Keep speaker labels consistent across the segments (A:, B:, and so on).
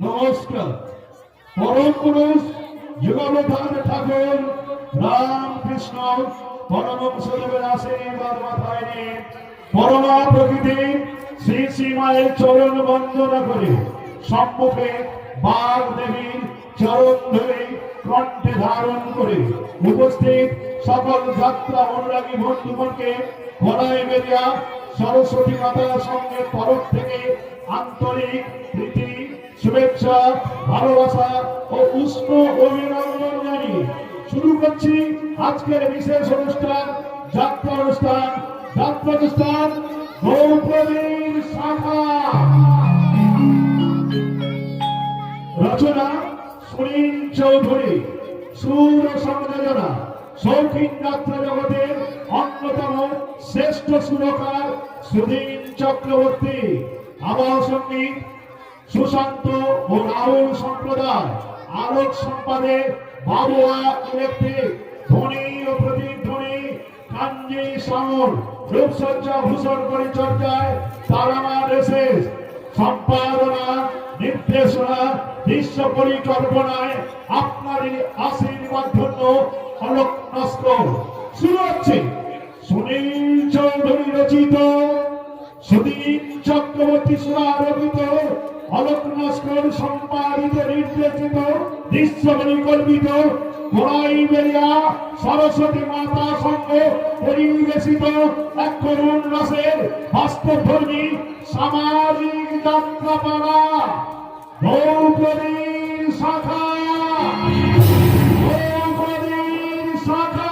A: নমস্কার। পরম পুরুষ যুগবধান ঠাকুর রামকৃষ্ণ পরমহংসদেবের আশীর্বাদ মাথায় নিয়ে পরমা প্রকৃতি শ্রী শ্রী মায়ের চরণ বন্দনা করে সম্মুখে বাঘ দেবীর চরণ ধরে কণ্ঠে ধারণ করে উপস্থিত সকল যাত্রা অনুরাগী বন্ধুগণকে গলায় বেরিয়া সরস্বতী মাতার সঙ্গে তরফ থেকে আন্তরিক প্রীতি, শুভেচ্ছা, ভালোবাসা ও উষ্ণ অভিনন্দন জানিয়ে শুরু করছি আজকের বিশেষ অনুষ্ঠান, যাত্রা অনুষ্ঠান। যাত্রা অনুষ্ঠান গৌপ্রবীর শাখা। রচনা সুনীল চৌধুরী, সুর সংযোজনা শৌখিন যাত্রা জগতের অন্যতম শ্রেষ্ঠ সুরকার সুধীন চক্রবর্তী, আবহ সঙ্গীত সুশান্ত ও রাহুল সম্প্রদায়, আলোক সম্পাদে বাবুয়া ইলেকট্রিক, ধ্বনি ও প্রতিধ্বনি কাঞ্জি সামল, রূপসজ্জা ভূষণ পরিচর্যায় তারামা ড্রেসেস, সম্পাদনা নির্দেশনা দৃশ্য পরিকল্পনায় আপনারই আশীর্বাদ ধন্য অলোক নস্কর। শুরু হচ্ছে সুনীল চৌধুরী রচিত, সুধীন চক্রবর্তী সুরারোপিত, অলোক নস্কর সম্পাদিত, নির্দেশিত, দৃশ্য পরিকল্পিত গোড়াই বেরিয়া সরস্বতী মাতা সঙ্গে পরিবেশিত এক করুণ রসের বাস্তবধর্মী সামাজিক যাত্রাপালা গৌপ্রবীর শাখা। গৌপ্রবীর শাখা,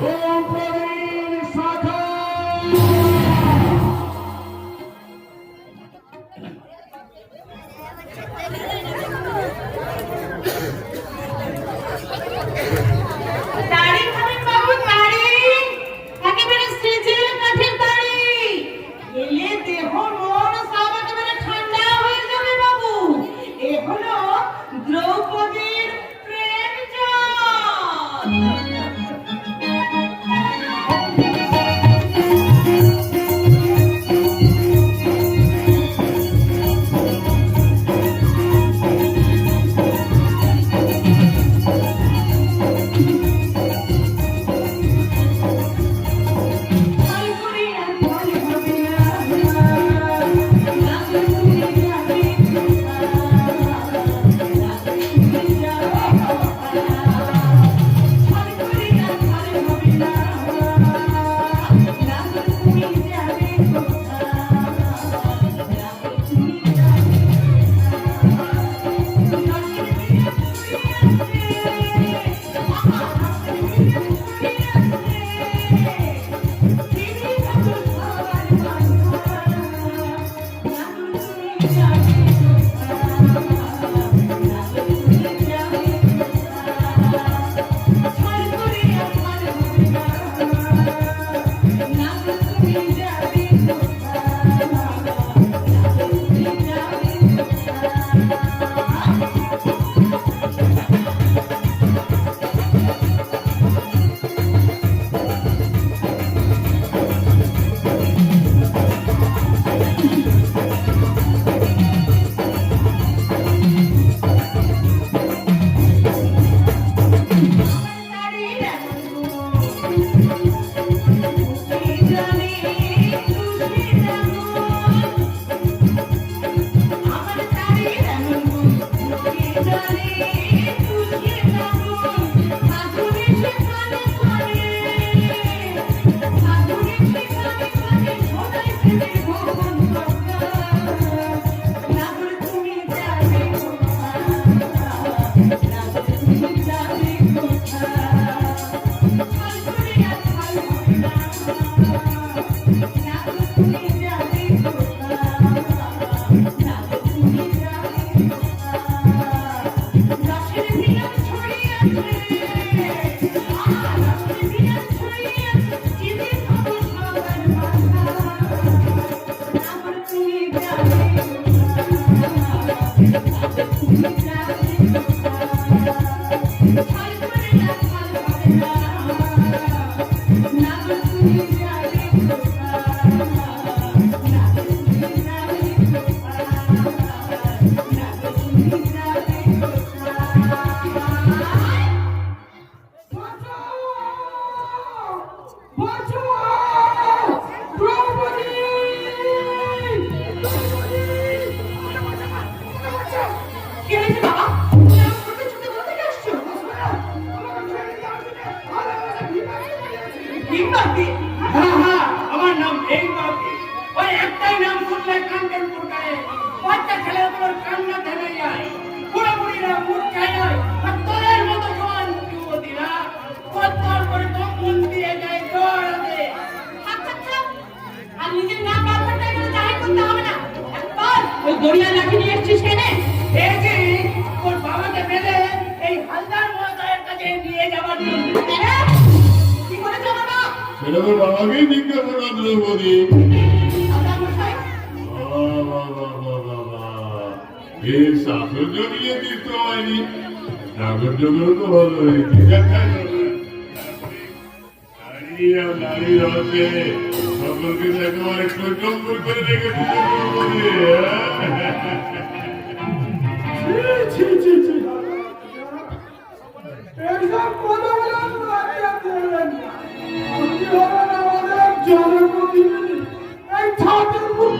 A: গৌপ্রবীর শাখা।
B: বাপি?
C: হ্যাঁ হ্যাঁ, আমার নাম এই বাপি। ওই একটাই নাম শুনলে কান্দের পুরকারে বাচ্চা ছেলে তোর কান্না থেমে যায়, পুরোপুরিরা মুখ চায় না, আর তোদের মতো জোয়ান যুবতীরা কত্তর করে দমন দিয়ে যায় দৌড়াতে।
B: আচ্ছা আচ্ছা, আর নিজের নাম বার করতে গেলে জাহির করতে হবে না। একবার ওই দড়িয়া লাঠি নিয়ে এসছিস কেনে?
C: এই যে তোর বাবাকে বেঁধে এই হালদার মহাশয়ের কাছে নিয়ে যাবার জন্য।
B: কি করেছে আমার বাপ?
A: সেটা তো বাবাকেই জিজ্ঞাসা করা দ্রৌপদী।
B: হালদার মশাই,
A: এই শাশুর জড়িয়ে দিত হয়নি, নাগর জোগাড় তো ভালো হয়েছে। নারী আর নারী রসে সকলকে একেবারে কৈকম্বর করে রেখেছে দ্রৌপদী।
D: এইসব কথা বলে লজ্জা করবেন না। আপনি হলেন আমাদের জনপ্রতিনিধি। এই ছাদের উপর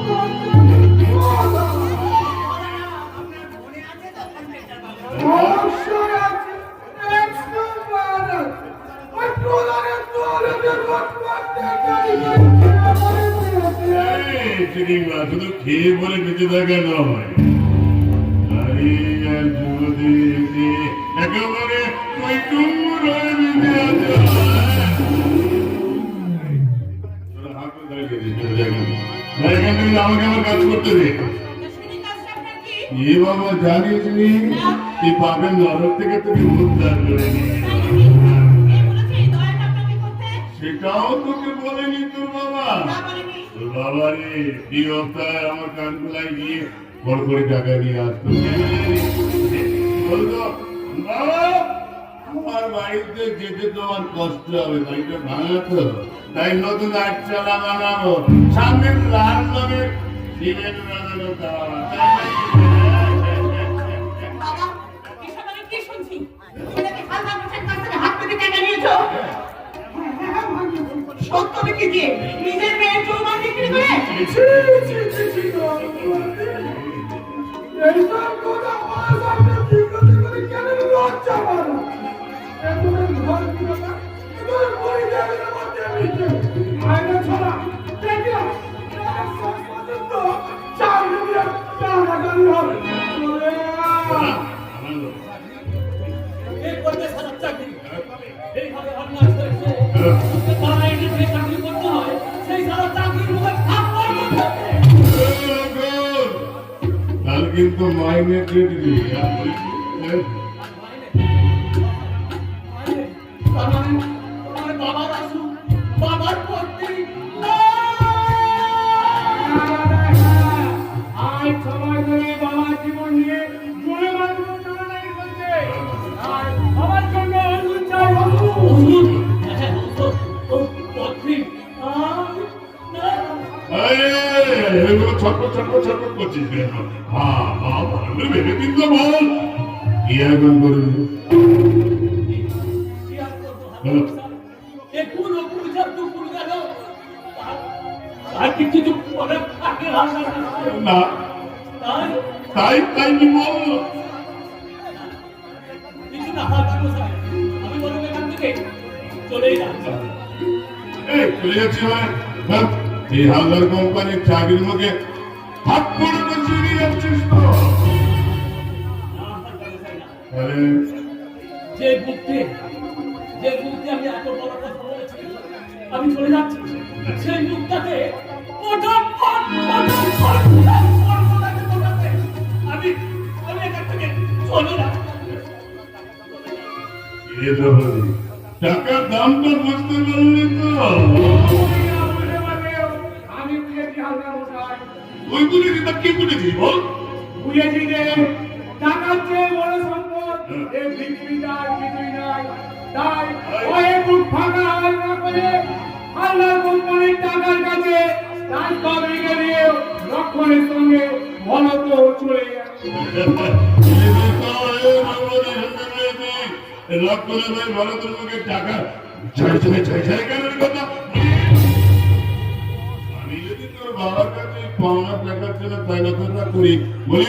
D: অবশ্যই আছে, একশো বার আছে। ওই প্রধানের দলের বর্তমান
A: চিনিমা শুধু খেয়ে বলে বেঁচে থাকা নয়, নারী আর যুবতী একেবারে কৈকম্বর হয়ে বেঁচে আছে। আমাকে আমার কাজ করতে দে।
B: শুনি কাজটা আপনার কি?
A: এ বাবা জানিস নি এই পাপের নরক থেকে তুমি উদ্ধার করে নিয়ে
B: তাই নাকি? কে বলেছে এই দয়াটা আপনাকে করতে?
A: সেটাও তোকে বলেনি তোর বাবা।
B: না বলেনি।
A: তোর বাবা রে এই অবস্থায় আমার কানগুলায় গিয়ে বড় করে টাকা নিয়ে আসতো, বলতো বাবা আমার বাড়িতে যেতে তোমার কষ্ট হবে, বাড়িটা ভাঙা তো, তাই নতুন আটচালা বানাবো, সামনে লাল রঙের সিমেন্ট লাগানো
B: বাবা, এসব আমি কি শুনছি? ছেলে কি হালদার মশাইয়ের কাছ থেকে হাত পেতে টাকা নিয়েছো? সত্য বিক্রি দিয়ে নিজের মেয়ের যৌবন বিক্রি করে?
D: এইসব কথা আমার সামনে জিজ্ঞাসা করে কেন লজ্জা পাবো? এগুলোর ঘর ছিল না, এগুলোর পরিবারের মধ্যে মিশে। আয়না ছড়া, দেখলাম, শেষ পর্যন্ত চার মিলিয়ন টাকাগাড়ি হবে।
C: এই করতে সারা চাকরি এইভাবে অন্যায় করেছে, তারা এই যে চাকরি করতে হয় সেই সারা চাকরির মুখে থাপ্পড় করতে হবে।
A: কাল কিন্তু মাইনে দিয়ে দিবি।
C: তার মানে তোমার বাবার আসু বাবার পত্নী
D: আজ সময় ধরে বাবার জীবন নিয়ে জোরে বাঁধবো টানাটানি করছে। আর আমার জন্য ওষুধ চাই, ওষুধ।
C: পত্নী
A: এগুলো ছটপট ছটপট ছটপট করছিস কেন? হ্যাঁ হ্যাঁ ভালো ভেবে চিন্তা বল কি এখন করবি?
C: আর কিছু পরে থাকে
A: না তাই তাই কি বল?
C: কিছু না হাত আমি বলবো এখান থেকে চলেই যাচ্ছি।
A: এই চলে যাচ্ছি মানে এই হালদার কোম্পানির চাকরির মুখে হাত পড়ে বসিয়ে দিয়ে যাচ্ছিস তো? আরে
C: যে বুদ্ধি আমি এত বড় কথা বলেছি, আমি চলে যাচ্ছি সেই মুখটাকে আমি এখান থেকে চলে যাচ্ছি।
A: টাকার দামটা বুঝতে পারলি তো?
D: আমি বুঝেছি হালদার মশাই,
A: ওই বুঝেছি তা কি বুঝেছিস বল?
D: বুঝেছি যে টাকার চেয়ে বড় সম্পদ এই পৃথিবীতে আর কিছুই নাই। তাই ওই বুক ফাঁকা হাল না করে হালদার কোম্পানির টাকার কাছে তার পাবলিকে দিয়ে লক্ষণের সঙ্গে বলত চলে গেছে।
A: লক্ষণের ভাই ভারতের মুখে টাকা ছেড়ে ছেড়ে ছেড়ে ছেড়ে কেন কথা? আমি যদি তোর বাবার কাছে পাওনা টাকার জন্য তাই কথাটা করি বলি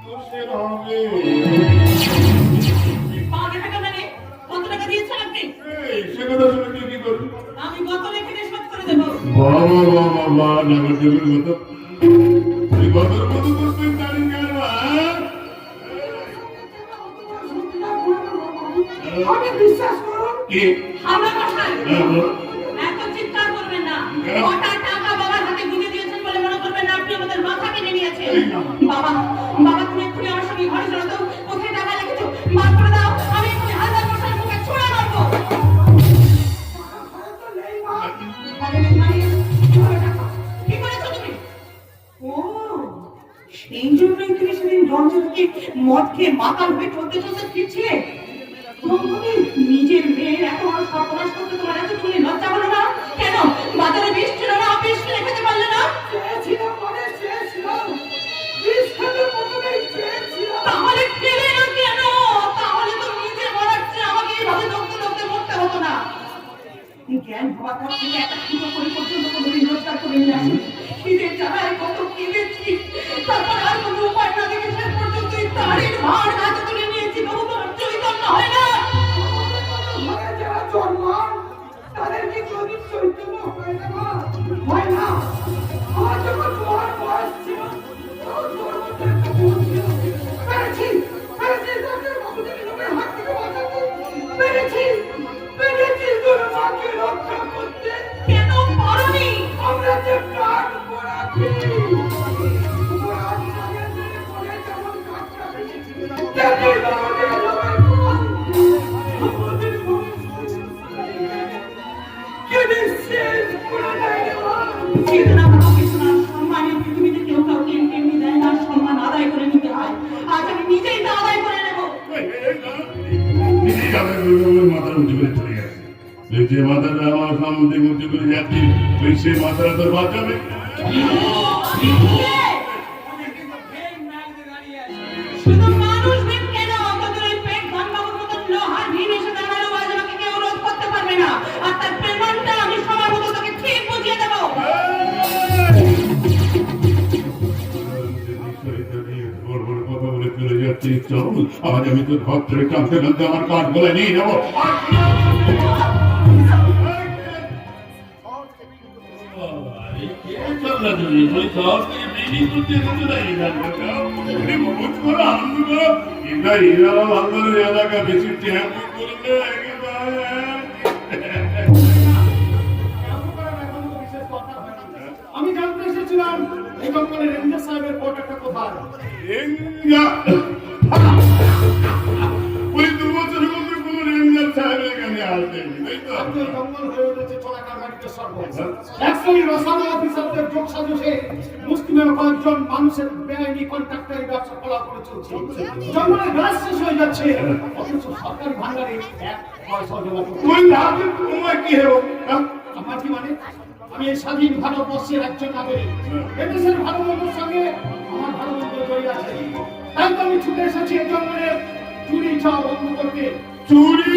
A: দোষের হবে।
B: পাওনা টাকা মানে কত টাকা দিয়েছেন আপনি?
A: সে কথা বাবা বাবা মা নাগরদেবের মতো এই গদর মতো করতেন দাঁড়িয়ে গেল
C: আমি বিশ্বাস করুন
A: কি
B: আমরা মশাই এত চিৎকার করবেন না কটা টাকা বাবার হাতে গুঁজে দিয়েছেন বলে মনে করবেন না আপনি আমাদের মাথা কেটে নিয়েছেন বাবা বাবা তুমি এক্ষুনি আমার সঙ্গে ঘরে চলো তো কোথায় টাকা রেখেছো বার করে দাও আমি এক্ষুনি হাজার মশাইয়ের মুখে ছুঁড়ে মারবো কি করেছো তুমি ও সেই জন্যই তুমি সেদিন রঞ্জনকে মদ খেয়ে মাতাল হয়ে চলতে চলতে ফিরছিলে নিজের মেয়ের এত বড় সর্বনাশ করতে তোমার এতটুকুনি লজ্জা হলো না কেন বাজারে বিষ ছিল না বিষ কিনে খেতে পারলে না তাহলে খেলে না কেন তাহলে তো নিজে মরার চেয়ে আমাকে এইভাবে দৌড়তে দৌড়তে মরতে হতো না জ্ঞান হওয়ার পর থেকে একটা ফুটো করে পর্যন্ত কোনোদিন রোজগার করে নিয়ে আসি খিদে চায় কত খিদেছি তারপর আর কোনো উপায় না দেখে শেষ পর্যন্ত এই তাড়ির ভার হাতে তুলে নিয়েছি তবু তোমার চৈতন্য হয় না
C: তাদেরকে কোনদিন চৈতন্য হয় না হয় না আমার যখন তোমার বয়স ছিল তখন তোর মধ্যে একটা গুণ ছিল পেরেছি তাদের বাবুদের লোকের হাত থেকে বাঁচাতে পেরেছি তোর মাকে রক্ষা করতে
B: কেন পারোনি
C: আমরা যে প্রাণ পড়াচ্ছি পড়ার সঙ্গে সঙ্গে পড়ে যেমন কাজটা পেয়েছি তেমনি আমাদের সবাই আমাদের কেটে শেষ করে দেয় রে মা।
B: চেতনা ভালো কিছু না সম্মানের পৃথিবীতে কেউ কাউকে এমনি দেয় না সম্মান আদায় করে নিতে হয় আজ আমি নিজেই তা আদায় করে নেবো
A: মাথার উঁচু করে চলে গেছে যে মাথাটা আমার সামনে উঁচু করে যাচ্ছি ওই সে মাথাটা তোর বাঁচাবে
B: শুধু মানুষ ভেদ কেন তোদের ওই পেট ধনবাবুর মতন লোহার ভীম এসে দাঁড়ালো আজ আমাকে কেউ রোধ করতে পারবে না আর তার প্রেমানটা আমি সবার মতো তোকে ঠিক বুঝিয়ে দেবো
A: কথা বলে চলে যাচ্ছি চল আজ আমি তোর ঘর থেকে টানতে টানতে আমার কাঠ গলে নিয়ে যাবো এলাকা বেশি
D: আমি জানতে এসেছিলাম এই জঙ্গলের রেঞ্জার সাহেবের কোয়ার্টারটা কোথায়
A: ওই 2 বছরের মধ্যে কোন রেঞ্জার সাহেবের এখানে আসেনি তাই তো
D: আপনার জঙ্গল হয়ে উঠেছে চোরাকার বাড়িতে সর্বস্ব একসঙ্গে রসালো অফিসারদের যোগ সাজসে মুসলিমের কয়েকজন মানুষের বেআইনি কন্ট্রাক্টারি ব্যবসা খোলা করে চলছে জঙ্গলের গাছ শেষ হয়ে যাচ্ছে অথচ সরকারি ভান্ডারে 1 পয়সা জমা করতে
A: তুই ভাবছিস তোমার কি হলো
D: আমার কি মানে আমি এই স্বাধীন ভারতবর্ষের একজন নাগরিক এদেশের ভালো মন্দের সঙ্গে আমার ভালো মন্দ জড়িয়ে আছে তাই তো আমি ছুটে এসেছি এই জঙ্গলে চুরি চাও বন্ধ করতে
A: চুরি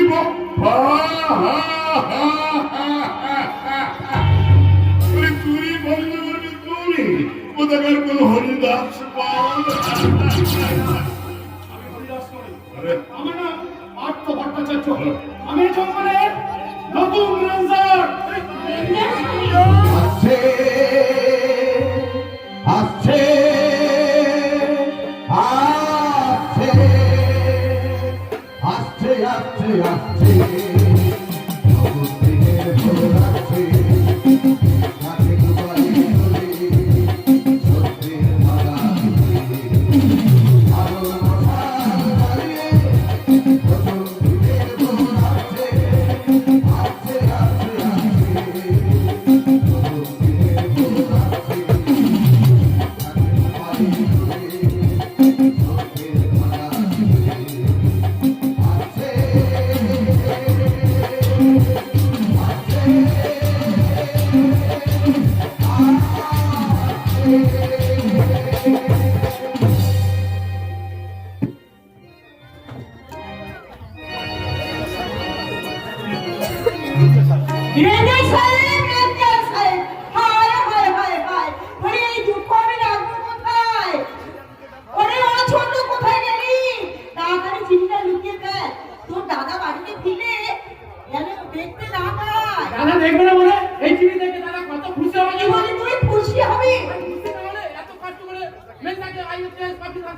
A: চুরি বন্ধ করবি চুরি কোথাকার কোন হরিদাস
D: আমি হরিদাস করি আমার নাম পার্থ ভট্টাচার্য আমি এই জঙ্গলের নতুন রেঞ্জার
E: আসছে আসছে আসছে আসছে আসছে আসছে জগতের ভোর আসছে কাছে দুবাই ধরে সত্যের মালা আলো মশাল জ্বালিয়ে জগতের ভোর আসছে আসছে আসছে আসছে
B: রেঞ্জার সাহেব রেঞ্জার সাহেব হায় হায় হায় হায় ওরে এই দুঃখ আমি রাখবো কোথায় ওরে ও ছোট কোথায় গেলি তাড়াতাড়ি চিঠিটা লুকিয়ে ফেল তোর দাদা বাড়িতে ফিরে যেন দেখতে না পায়
D: দাদা দেখবে না বলে এই চিঠি দেখে দাদা কত খুশি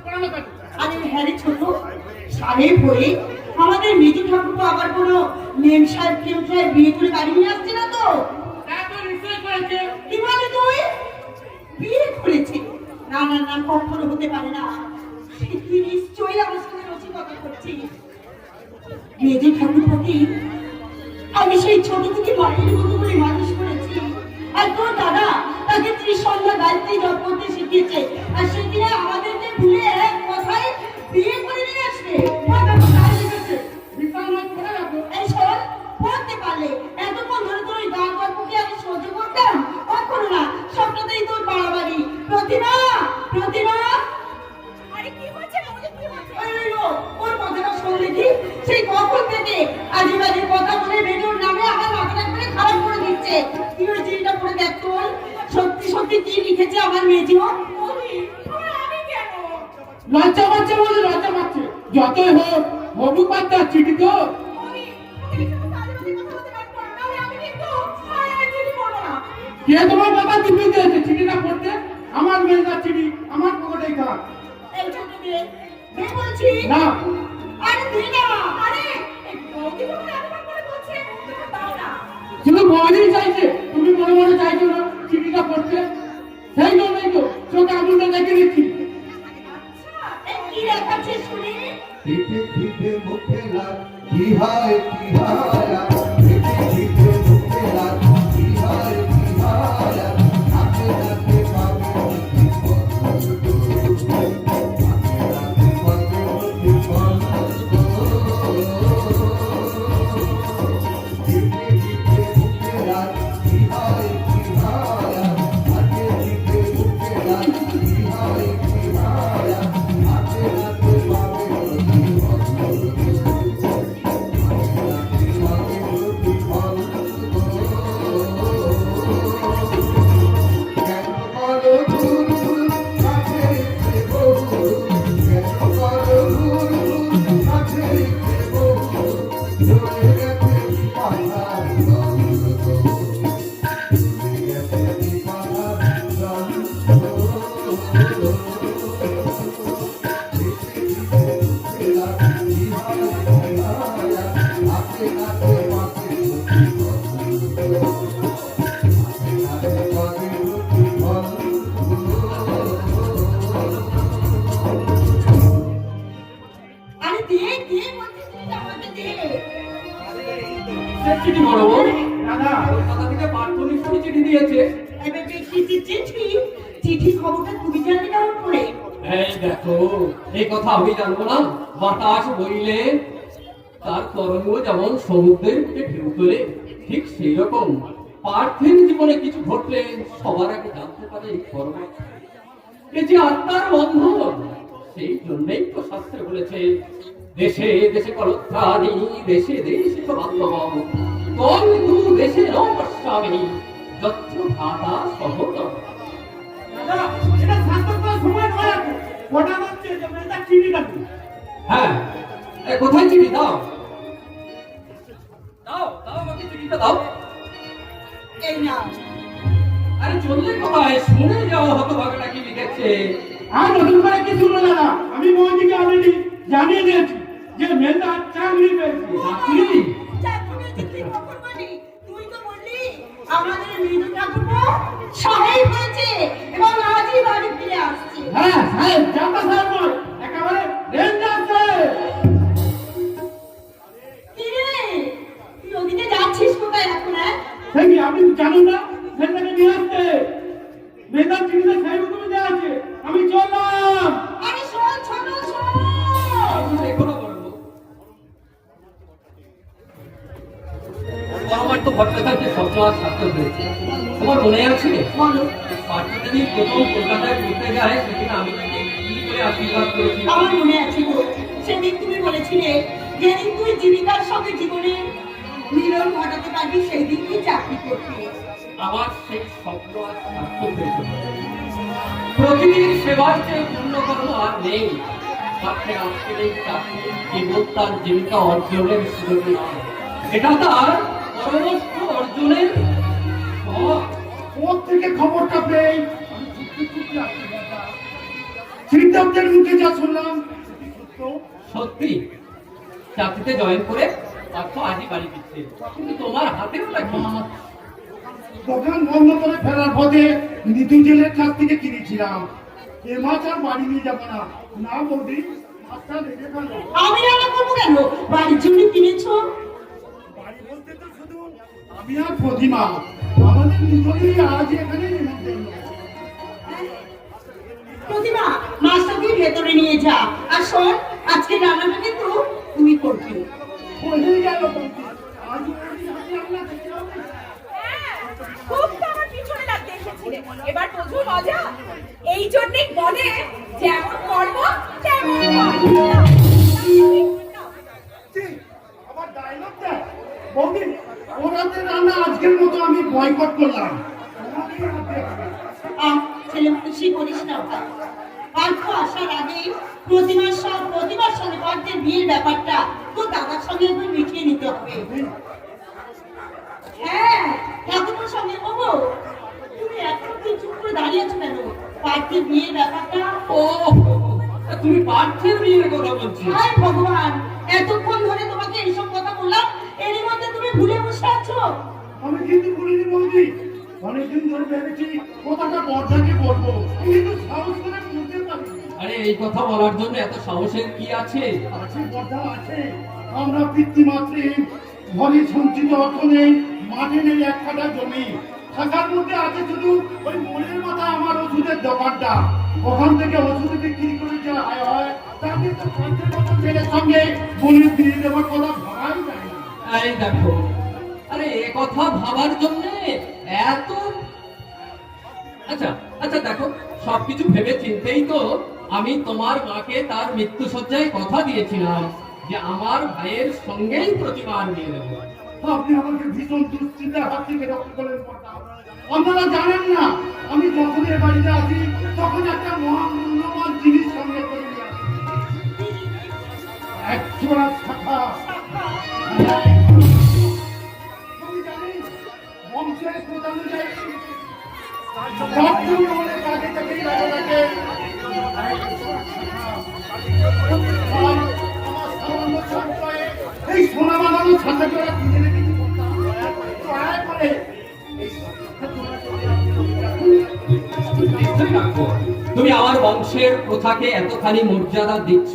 D: পড়ানো কেন?
B: আরে হ্যাঁ রে ছোট, সাহেব হয়ে আমাদের মেজু ঠাকুর আবার কোনো মেম সাহেব কেউ সাহেব বিয়ে করে বাড়ি নিয়ে আসছে না তো?
D: তা তো নিশ্চয় করেছে।
B: কি বলে তুই? বিয়ে করেছে? না না না, কখনো হতে পারে না। তুই নিশ্চয়ই আমার সঙ্গে রসিকতা করছিস। মেজু ঠাকুরকে আমি সেই ছোট থেকে মায়ের মতো করে মানুষ করেছি, আর তোর দাদা তাকে ত্রিসন্ধ্যা গায়ত্রী জপ করতে শিখিয়েছে, আর সেদিনে আমাদেরকে ভুলে এক কথায় বিয়ে করে নিয়ে আসবে। মাথা কোথায় লেগেছে?
D: বিশাল লোক পড়ে যাবো।
B: এই শোন, পড়তে পারলে এতক্ষণ ধরে তোর ওই গান গল্পকে আমি সহ্য করতাম? কখনো না, সবটাতেই তোর বাড়াবাড়ি। প্রতিমা, প্রতিমা,
F: আরে কি হচ্ছে বৌদি, কি হচ্ছে?
B: ওর কথাটা শোন দেখি। সেই কখন থেকে আজেবাজে কথা বলে মেজোর নামে আমার মাথাটা করে খারাপ করে দিচ্ছে। কি ওই চিঠিটা পড়ে দেখ তোর, সত্যি সত্যি কি লিখেছে আমার মেজো।
F: বৌদি, তোমার আমি কেন?
D: লজ্জা পাচ্ছে বলে লজ্জা পাচ্ছে। যতই হোক হবু পাত্তার চিঠি তো।
F: বৌদি, তুমি কিন্তু তাদের মধ্যে কথা বলতে পারছো না, নাহলে আমি কিন্তু আর চিঠি পড়বো না।
D: কে তোমার বাবা দিব্যি দিয়েছে চিঠিটা পড়তে? আমার মেয়ের চিঠি আমার পকেটেই থাক।
B: এই ছোট মেয়ে, মেয়ে বলছি
D: না,
B: আরে দে না।
F: আরে এই বৌদি তোমার এতবার করে বলছে, তুমি দাও না।
D: শুধু বৌদি চাইছে, তুমি মনে মনে চাইছো না চিঠিটা পড়তে। সেই জন্যই তো চোখে আঙুলটা দেখে নিচ্ছি।
F: আচ্ছা,
B: এই কি লেখাচ্ছে শুনি?
E: টিপে টিপে মুখে লাগ কি হায় কি হায় টিপে টিপে মুখে লাগ কি হায় কি হায় হাতে হাতে পাবে কি
B: আরে দে দে বলছি, তুই আমাকে দে।
C: সে চিঠি বড় বউ। দাদা কলকাতা থেকে পার্থ নিশ্চয়ই চিঠি দিয়েছে।
B: এবার দেখি চিঠি, চিঠি খবরটা তুমি জানলে কেমন করে?
C: এই দেখো, এই কথা আমি জানবো না? বাতাস বইলে তার তরঙ্গ যেমন সমুদ্রের বুকে ঢেউ তোলে, ঠিক সেই রকম পার্থের জীবনে কিছু ঘটলে সবার আগে জানতে পারে এই কর্ম। এ যে আত্মার বন্ধন, সেই জন্যই তো শাস্ত্রে বলেছে দেশে দেশে কলত্রাদি, দেশে দেশে বান্ধব তল তু দেশে নবস্বামী যত্র ভাতা সহোদর।
D: দাদা এটা শাস্ত্র করার সময় নয় এখন। ওটা হচ্ছে যে মেয়েটা চিঠিটা দিন।
C: হ্যাঁ, এ কোথায় চিঠি? দাও দাও দাও, আমাকে চিঠিটা দাও।
B: এই না,
C: আরে চললে কোথায়? শুনে যাও হতভাগাটা কি লিখেছে।
D: আর নতুন করে কিছু বলে না। আমি বৌদিকে অলরেডি জানিয়ে দিয়েছি যে মেয়েটা চাকরি পেয়েছে।
C: চাকরি?
B: চাকরি চিঠি কখন বলি? তুই তো বললি আমাদের মেজো ঠাকুর সাহেব হয়েছে এবং আজই বাড়ি ফিরে আসছে।
D: হ্যাঁ সাহেব, জানতা সাহেব নয়, একেবারে রেঞ্জার সাহেব।
B: কি রে, তুই ওদিকে যাচ্ছিস কোথায় এখন?
D: সে কি আপনি জানেন না? মেয়েটাকে নিয়ে আসতে মেয়েটার চিঠিতে সেই রকমই দেওয়া আছে। আমি চললাম।
B: আরে শোন ছোট, শোন।
C: এখনো বলবো আমার তো ভট্টাচার্য সবসময় ছাত্র হয়েছে। তোমার মনে আছে
B: বলো।
C: পার্থদেবী প্রথম কলকাতায় পড়তে যায়, সেদিন আমি তাকে কি করে আশীর্বাদ করেছি।
B: আমার মনে আছে গো, সেদিন তুমি বলেছিলে যেদিন তুই জীবিকার সঙ্গে জীবনে মিলন ঘটাতে পারবি সেই দিন তুই চাকরি করবি।
C: আমার সেই স্বপ্ন আর সার্থক হয়েছে। প্রকৃতির সেবার চেয়ে পূর্ণ কর্ম আর নেই। তাকে আজকের এই চাকরি কেবল তার জীবিকা অর্জনের সুযোগ নয়, এটা তার পরমস্থ অর্জনের পথ।
D: ওর থেকে খবরটা পেয়ে আমি চুপটি চুপটি আসছি দাদা। সিদ্ধার্থের মুখে যা শুনলাম
G: সত্যি চাকরিতে জয়েন করে পার্থ আজই বাড়ি দিচ্ছে, কিন্তু তোমার হাতে ওটা কি?
D: দোকান বন্ধ করে ফেরার পথে নিতু জেলের কাছ থেকে কিনেছিলাম। এ মাছ আর বাড়ি নিয়ে যাবো না। না বৌদি, মাছটা রেখে ফেলো।
B: আমি রান্না করবো কেন? বাড়ির জন্য কিনেছো।
D: বাড়ি বলতে তো শুধু আমি আর প্রতিমা, আমাদের দুজনেই আজ এখানে নিমন্ত্রণ।
B: প্রতিমা, মাছটা তুই ভেতরে নিয়ে যা। আর শোন, আজকে রান্নাটা কিন্তু তুই করবি।
D: হয়ে গেল বৌদি, আজ ওই হাতে রান্না খেতে হবে।
F: হ্যাঁ, খুব তো আমার পিছনে লাগতে এসেছিলে। এবার বোঝো মজা। এই জন্যই বলে যেমন কর্ম তেমন ফল।
D: ছি, আবার ডায়লগ দেয়। বৌদি, ওর হাতে রান্না আজকের মতো আমি বয়কট করলাম। তোমাকেই হাতে হবে।
B: ছেলে খুশি করিস না ভাই। পার্থ আসার আগেই প্রতিমার সঙ্গে পার্থের বিয়ের ব্যাপারটা তো দাদার সঙ্গে একবার মিটিয়ে নিতে হবে। হ্যাঁ, ঠাকুরের সঙ্গে হবো। তুমি এখন কি চুপ করে দাঁড়িয়ে আছো কেন? পার্থের বিয়ের ব্যাপারটা।
G: ও, তুমি পার্থের বিয়ের কথা বলছো?
B: হায় ভগবান, এতক্ষণ ধরে তোমাকে এইসব কথা বললাম, এরই মধ্যে তুমি ভুলে বসে আছো।
D: আমি কিন্তু বলিনি বৌদি, অনেকদিন ধরে ভেবেছি কথাটা বর্ধাকে বলবো, কিন্তু সাহস করে বলতে পারিনি।
G: আরে এই কথা বলার জন্য এত সাহসের কি আছে?
D: আছে বর্ধা আছে, আমরা পিতৃমাতৃহীন, ঘরে সঞ্চিত অর্থ নেই, মাঠে নেই এক কাঠা জমি, থাকার মধ্যে আছে শুধু ওই মনের মাথা আমার ওষুধের দোকানটা। ওখান থেকে ওষুধ বিক্রি করে যে আয় হয়, তাকে তো সন্ধ্যের মতো ছেলের সঙ্গে বলে দিয়ে দেওয়ার কথা ভাবাই যায় না।
G: এই দেখো, আরে এ কথা ভাবার জন্য এত আচ্ছা আচ্ছা দেখো, সবকিছু ভেবে চিন্তেই তো আমি তোমার মাকে তার মৃত্যু সজ্জায় কথা দিয়েছিলাম যে আমার ভাইয়ের সঙ্গেই প্রতিমার বিয়ে দেবো।
D: আপনি আমাকে ভীষণ দুশ্চিন্তার হাত থেকে রক্ষা করলেন কর্তা। আপনারা জানেন না, আমি যখন এ বাড়িতে আসি তখন একটা মহামূল্যবান জিনিস সঙ্গে করে নিয়ে আসি। এক জোড়া শাখা। আমি জানি, বংশের প্রধান অনুযায়ী সবসময় আমাদের কাজে থেকেই রাজাটাকে আমার সামান্য সঞ্চয়ে এই সোনা বানানো ছাতা জোড়া কিনে রেখেছি কর্তা। দয়া করে এই ছাতা
G: নিশ্চয়ই রাখবো। তুমি আমার বংশের প্রথাকে এতখানি মর্যাদা দিচ্ছ,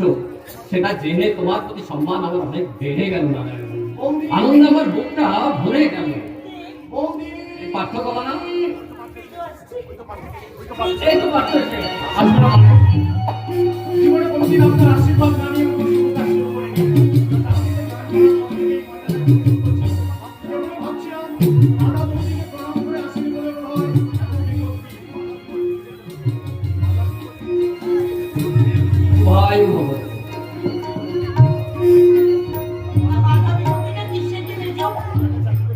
G: সেটা জেনে তোমার প্রতি সম্মান আমার অনেক বেড়ে গেল না। আনন্দ আমার বুকটা ভরে গেল। এই পার্থক্য না, এই তো পার্থক্য। আসলে
D: জীবনে কোনদিন আপনার আশীর্বাদ না নিয়ে কোনো প্রকাশ করিনি। ভাবছিলাম দাদা বৌদিকে প্রণাম করে আসেনি বলে মনে হয়
G: ভাই ভগবান,
B: আগামী সপ্তাহে কিসের জন্য যাও?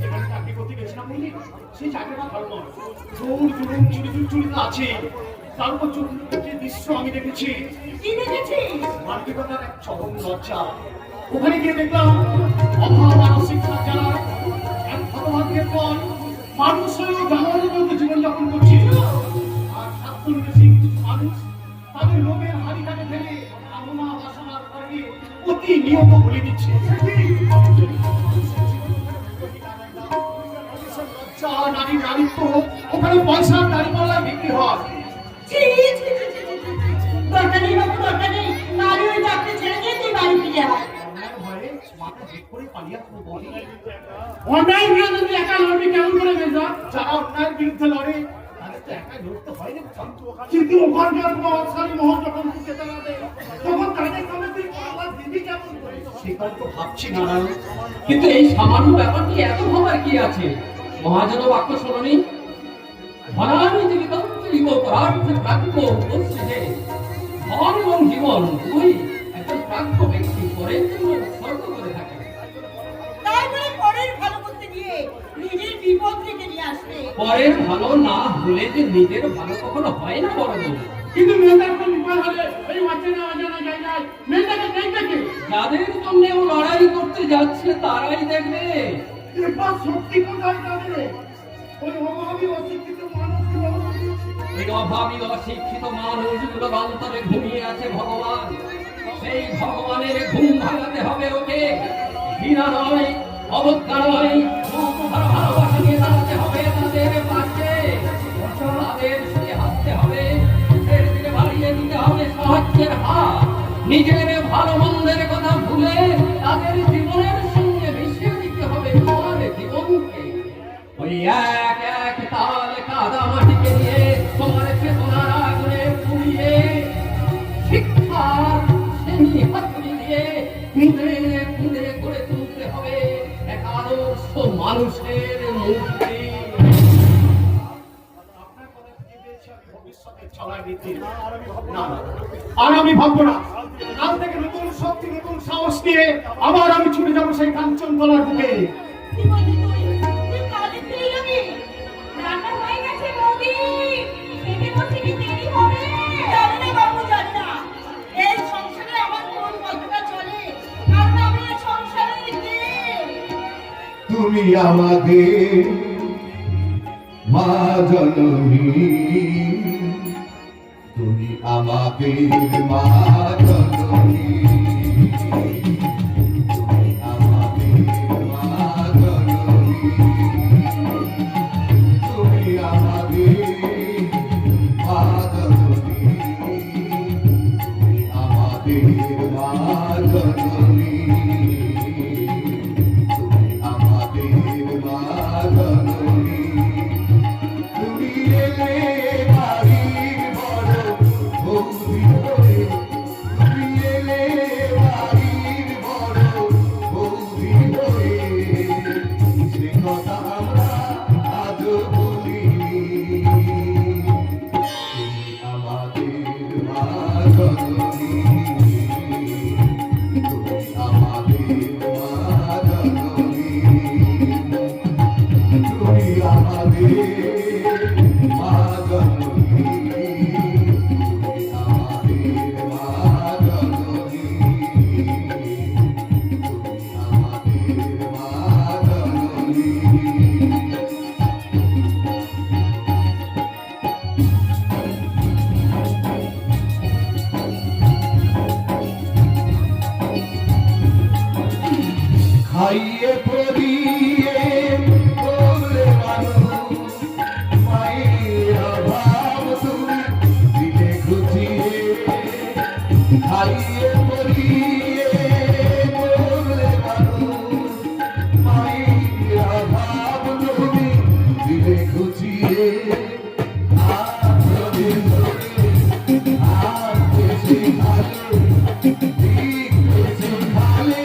D: যেখানে চাকরি করতে গেছিলাম বলি, সেই চাকরিটা ভালো নয়। জোর জুলুম চুরি তো আছে, তার উপর চোখের যে দৃশ্য আমি দেখেছি,
B: কি দেখেছিস?
D: মানবিকতার এক চরম লজ্জা। ওখানে গিয়ে দেখলাম অভাব আর অশিক্ষার যারা এক হতভাগ্যের পর মানুষ হয়েও জানোয়ারের মতো জীবনযাপন করছে, আর স্বার্থনিবেশী কিছু মানুষ তাদের লোভের হাড়িটাকে ফেলে কামনা বাসনার ঘরে প্রতিনিয়ত বলি দিচ্ছে। লজ্জা, নারীত্ব, ওখানে পয়সার দাঁড়িপাল্লায় বিক্রি হয়।
B: ছি, ছি, ছি, ছি, ছি, ছি, ছি। দরকার নেই বাবু, দরকার নেই। নারী ওই চাকরি ছেড়ে দিয়ে তুই বাড়ি ফিরে আয়।
D: অন্যায় বিরুদ্ধে একা লড়বি কেমন করে বেজা? যারা অন্যায়ের বিরুদ্ধে লড়ে তাদের তো একা লড়তে হয় না। কিন্তু ওখানকার প্রভাবশালী মহল যখন বুকে দাঁড়াবে, তখন তাদের সামনে তুই আওয়াজ দিবি কেমন করে? সেটাই তো ভাবছি না।
G: কিন্তু এই সামান্য ব্যাপারটি এত ভাবার কি আছে? মহাজন বাক্য শোনি, ধনানি জীবিতম জীব পরার্থে প্রাপ্য উপস্থিতে। ধন এবং জীবন দুই একজন প্রাপ্য ব্যক্তি পরের জন্য উৎসর্গ করে থাকে।
B: তাই বলে পরের ভালো করতে গিয়ে নিজের বিপদ থেকে নিয়ে আসবে।
G: পরের ভালো না হলে যে নিজের ভালো কখনো হয় না বড় বউ।
D: কিন্তু মেয়েটার কোন বিপদ হলে এই অচেনা অজানা জায়গায় মেয়েটাকে দেখবে কে?
G: যাদের জন্য ও লড়াই করতে যাচ্ছে তারাই দেখবে।
D: এরপর সত্যি কোথায় যাবে? ওই অভাবী অশিক্ষিত মানুষগুলো
G: এই অভাবী অশিক্ষিত মানুষগুলোর অন্তরে ঘুমিয়ে আছে ভগবান। সেই ভগবানের ঘুম ভাঙাতে হবে ওকে। ঘৃণা নয়, অবজ্ঞা নয়, মুখ ভরা ভালোবাসা নিয়ে দাঁড়াতে হবে তাদের পাশে। তাদের সঙ্গে হাঁটতে হবে, ধীরে ধীরে বাড়িয়ে দিতে হবে সাহায্যের হাত। নিজের ভালো মন্দের কথা ভুলে তাদের জীবনের সঙ্গে মিশিয়ে দিতে হবে তোমার জীবনকে। ওই এক এক তাল কাদা মাটিকে নিয়ে তোমার চেতনার আগুনে পুড়িয়ে শিক্ষার শ্রেণী হাতুড়ি দিয়ে কুঁদে কুঁদে করে তুলতে হবে এক আদর্শ মানুষের মূর্তি।
D: আর আমি ভাববো না। কাল থেকে নতুন শক্তি, নতুন সাহস নিয়ে আবার আমি ছুটে যাবো সেই কাঞ্চন তলার বুকে।
F: কি বললি তুই? তুই কাজে ফিরে যাবি? রান্না হয়ে গেছে বৌদি। খেতে বসে কি দেরি হবে? জানি না বাবু, জানি না। এই সংসারে আমার কোন কতটা চলে, কারণ আমি এই সংসারের দেব।
E: তুমি আমাদের মা জননী, তুমি আমাদের মা জননী, তুমি আমাদের মা জননী, তুমি আমাদের মা জননী, তুমি আমাদের মা জননী, তুমি আমাদের মা জননী। তুমি এলে বাড়ির বড় বৌদি হয়ে, তুমি এলে বাড়ির বড় বৌদি হয়ে, সে কথা আমরা আজও বলিনি। তুমি আমাদের মা জননী, তুমি আমাদের মা জননী, তুমি আমাদের মা জননী, তুমি আমাদের মা জননী, তুমি আমাদের মা জননী। খাইয়ে পরিয়ে বলে মানুষ, মায়ের অভাব তুমি দিলে ঘুচিয়ে। খাইয়ে পরিয়ে বলে মানুষ, মায়ের অভাব তুমি দিলে ঘুচিয়ে। আর ধরে ধরে আর বেশি ভালো দিক বেশি ভালো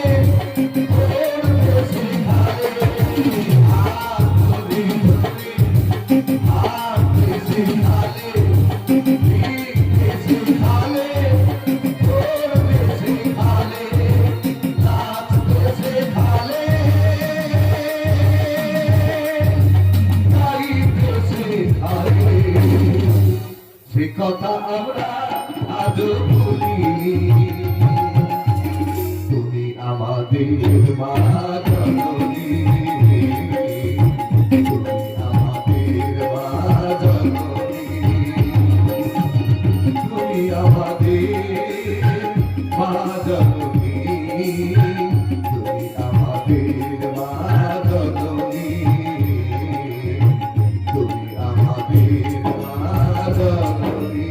E: সে কথা আমরা আজও ভুলিনি। তুমি আমাদের মা জননী, তুমি আমাদের মা জননী, তুমি আমাদের মা জননী, তুমি আমাদের মা জননী, তুমি আমাদের মা জননী।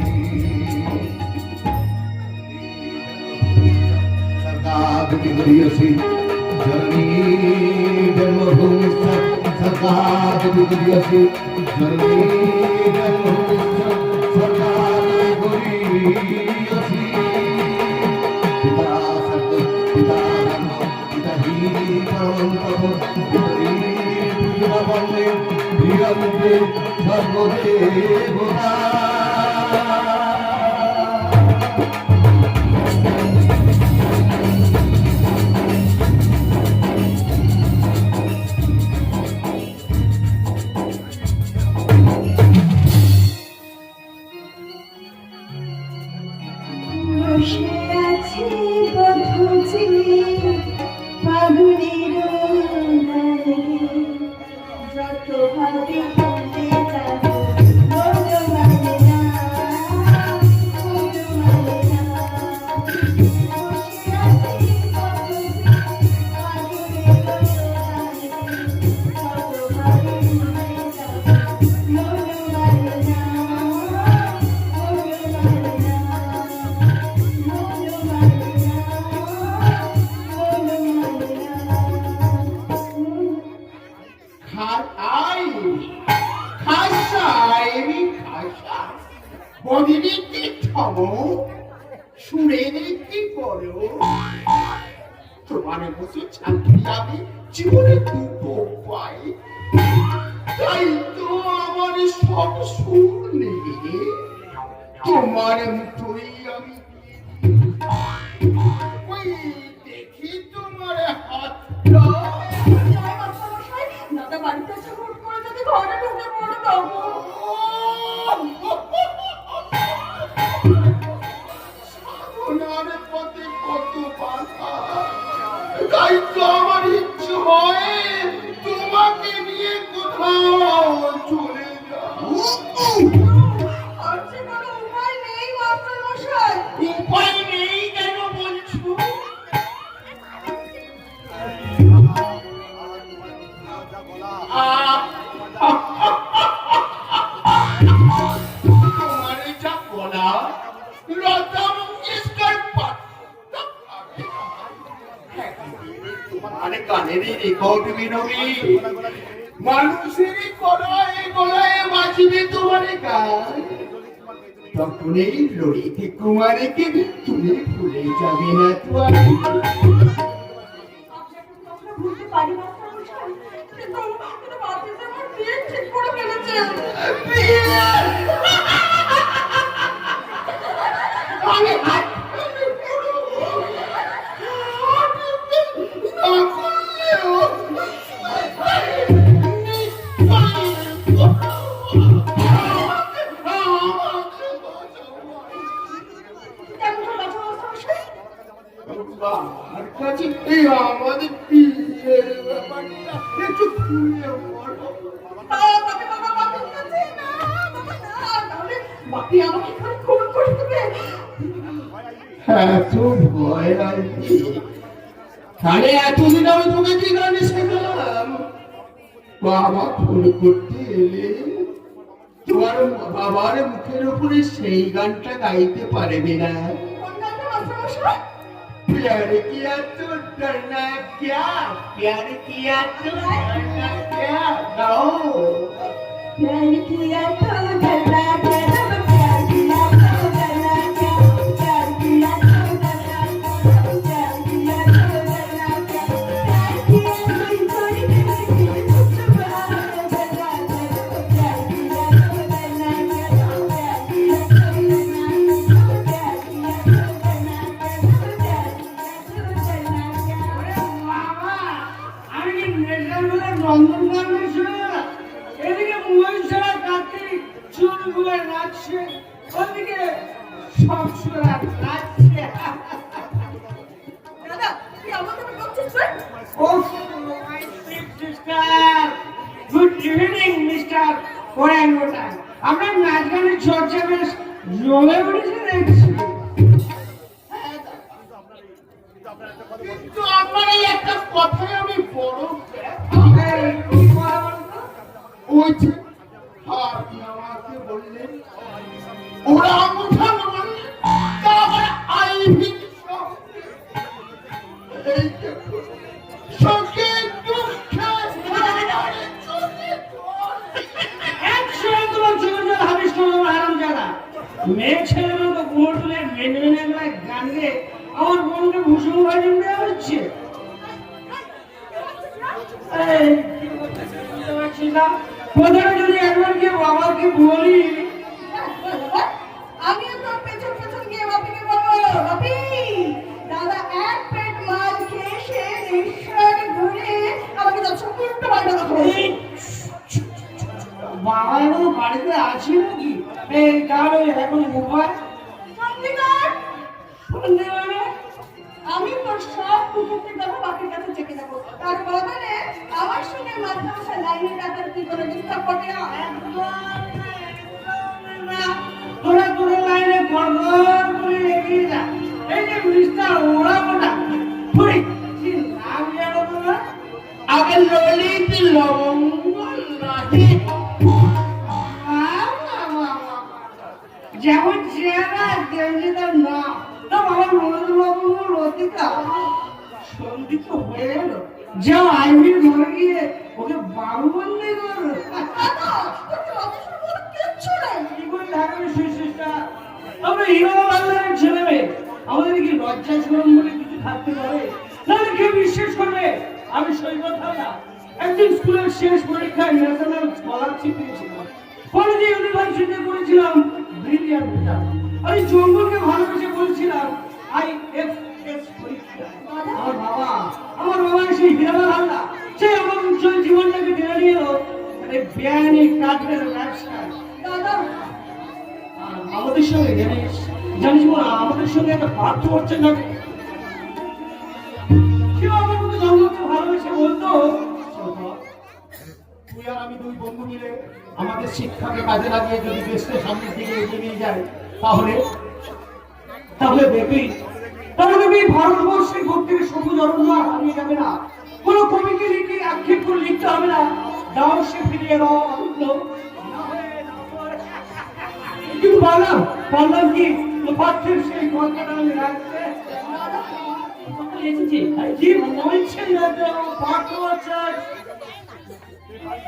E: सरकार की गलियों से जननी जन्मभूमि सरकार की गलियों से जननी जन्मभूमि सरकार की गलियों से पिता सत्य पिता धर्म पिता ही परम प्रभु पितरी पूजा बंदे धीरंदे सर्वदेवता।
H: বসে আছি বধূজি ফাগুনের ধারে, যত ভাবে বলতে যাব ভগবানের
C: থামো, শুনে কি করো? তোমার মতো ছাত্রী আমি জীবনে দুটো পাই, তাই তো আমার সব সুর নেই, তোমার মুঠোই আমি ওই দেখি তোমার হাতটা।
B: জয় মাস্টারমশাই, দাদা বাড়িতে এসে হুট করে যদি ঘরে ঢুকে পড়ে তখন
C: সাধনার পথে কত বাধা, তাই তো আমার ইচ্ছে হয় তোমাকে নিয়ে কোথাও চলে যাও।
B: আর যে কোনো উপায় নেই মাস্টারমশাই।
C: উপায় নেই কেন বলছো? তোমার যা বলা লতা মঙ্গেশকর তোমার কানেরই রেকর্ড বিনবী, মানুষেরই গলায় গলায় বাজবে তোমার গান, তখন এই ললিত কুমারীকে তুমি ভুলে যাবে না তো।
B: আপনাকে কখনো ভুলতে পারি মাস্টারমশাই, কিন্তু বাতিতে আমার বিয়ে ঠিক করে ফেলেছে।
C: আমি হাত না করলেও
B: কেমন করে বাঁচো মাস্টারমশাই?
C: আমার কাছে এই আমাদের বিয়ের ব্যাপারটা একটু খুলে বলো।
B: তবে বাবা বাপির কাছে না, বাবা না, তাহলে বাপি আমাকে এখানে খুন করে দেবে।
C: এত ভয় লাগে, তাহলে এতদিন আমি তোকে কি গানে শেখালাম? বাবা ফোন করতে এলে তোমার বাবার মুখের উপরে সেই গানটা গাইতে পারবে না।
B: কোন গানটা মাস্টারমশাই?
C: प्यार किया तो डरना क्या, प्यार किया तो डरना क्या, गाओ।
H: प्यार किया तो डरना क्या, प्यार किया तो डरना क्या, प्यार किया तो डरना क्या, प्यार किया तो डरना क्या, प्यार किया कोई कोई नहीं कुछ बात डरना क्या, प्यार किया तो डरना क्या, प्यार किया तो डरना क्या, प्यार किया तो डरना क्या,
C: बाबा, আমি কি নেশাগুলো নন্দনকানন শুনে না? এদিকে মহিষারা কার্তিক চুলগুলো নাচছে, ওদিকে সব সুরা নাচছে।
B: দাদা, তুই আমাকে বলছিস রে?
C: Oh, my sweet sister. Good evening, Mr. Orangutan. আপনার নাচ গানের চর্চা বেশ জমে উঠেছে দেখছি। কিন্তু আপনার এই একটা কথায় আমি বড় ওই যে আপনি আমাকে বললেন ওরা আঙুঠা বললেন তারপরে আইভি এই দেখুন সঙ্গে দুঃখে একসময় তোমার জীবন হাবিস করবো আরাম জানা মেয়ে ছেলের মতো ঘুমোর তুলে মেনে মেনে করে গান গেয়ে আমার বোনকে ভূষণ ভাজন দেওয়া হচ্ছে। কোথায় যদি একবার গিয়ে বাবাকে বলি
B: আমিও তোর পেছন পেছন গিয়ে বাপিকে বলবো, বাপি দাদা এক পেট মাল খেয়ে সে নিঃশ্বাস ঘুরে আমাকে দর্শন করতে পারবে না।
C: বাবা এখন বাড়িতে আছে নাকি? এই তাহলে এখন উপায়
B: চন্ডিগড়,
C: সন্ধ্যেবেলা
B: আমি তোর সব কুকুরটির কথা বাপির কাছে চেপে যাবো, তার বদলে আমার সঙ্গে মাদ্রাসা লাইনে ডাকার তুই কোনো ডিস্টার্ব করবি না।
C: তোরা তোদের লাইনে গড়গড় করে এগিয়ে যা। এই যে মিস্টার ওরা মোটা পুরি কি নাম জানো তোমরা? আগে ললিত লবঙ্গ নাহি যেমন চেহারা তেমনি তার নাম। না বাবা ললিত লবঙ্গ লতিকা সন্ধি তো হয়ে গেল, যাও আইবির ঘরে গিয়ে ওকে বাবু বললে করো।
B: দাদা, তোর কি অবসর বলে কিচ্ছু নেই।
C: কি করে থাকবে সুশিষ্টা? আমরা হিরো বাংলার ছেলে মেয়ে, আমাদের কি লজ্জা শরম বলে কিছু থাকতে পারে? না কেউ বিশ্বাস করবে? আমি সই কথা না, একদিন স্কুলের শেষ পরীক্ষায় ন্যাশনাল স্কলারশিপ পেয়েছিলাম, কলেজে ইউনিভার্সিটি করেছিলাম ব্রিলিয়ান্ট রেজাল্ট। আমি জঙ্গলকে ভালোবেসে বলছিলাম IFS পরীক্ষা। আমার বাবা সেই হিরো বাংলা, সে আমার উজ্জ্বল জীবনটাকে টেনে নিয়ে এলো মানে বেআইনি কাঠের ব্যবসা।
H: দাদা
C: আমাদের সঙ্গে জানিস না, আমাদের সঙ্গে একটা পার্থ হচ্ছে না। কেউ আমার মতো জন্মকে ভালোবেসে বলতো, তুই আর আমি দুই বন্ধু মিলে আমাদের শিক্ষাকে কাজে লাগিয়ে যদি দেশকে সামনের দিকে এগিয়ে নিয়ে যায়, তাহলে দেখবি ভারতবর্ষের প্রত্যেকের সবুজ অরণ্য আর হারিয়ে যাবে না। কোনো কবিকে লিখে আক্ষেপ করে লিখতে হবে না, দাও সে ফিরিয়ে অরণ্য। কিন্তু বললাম কি পাঠ্যের সেই কথাটা আমি রাখতে এসেছি। কি বলছে পাঠ্য আছে?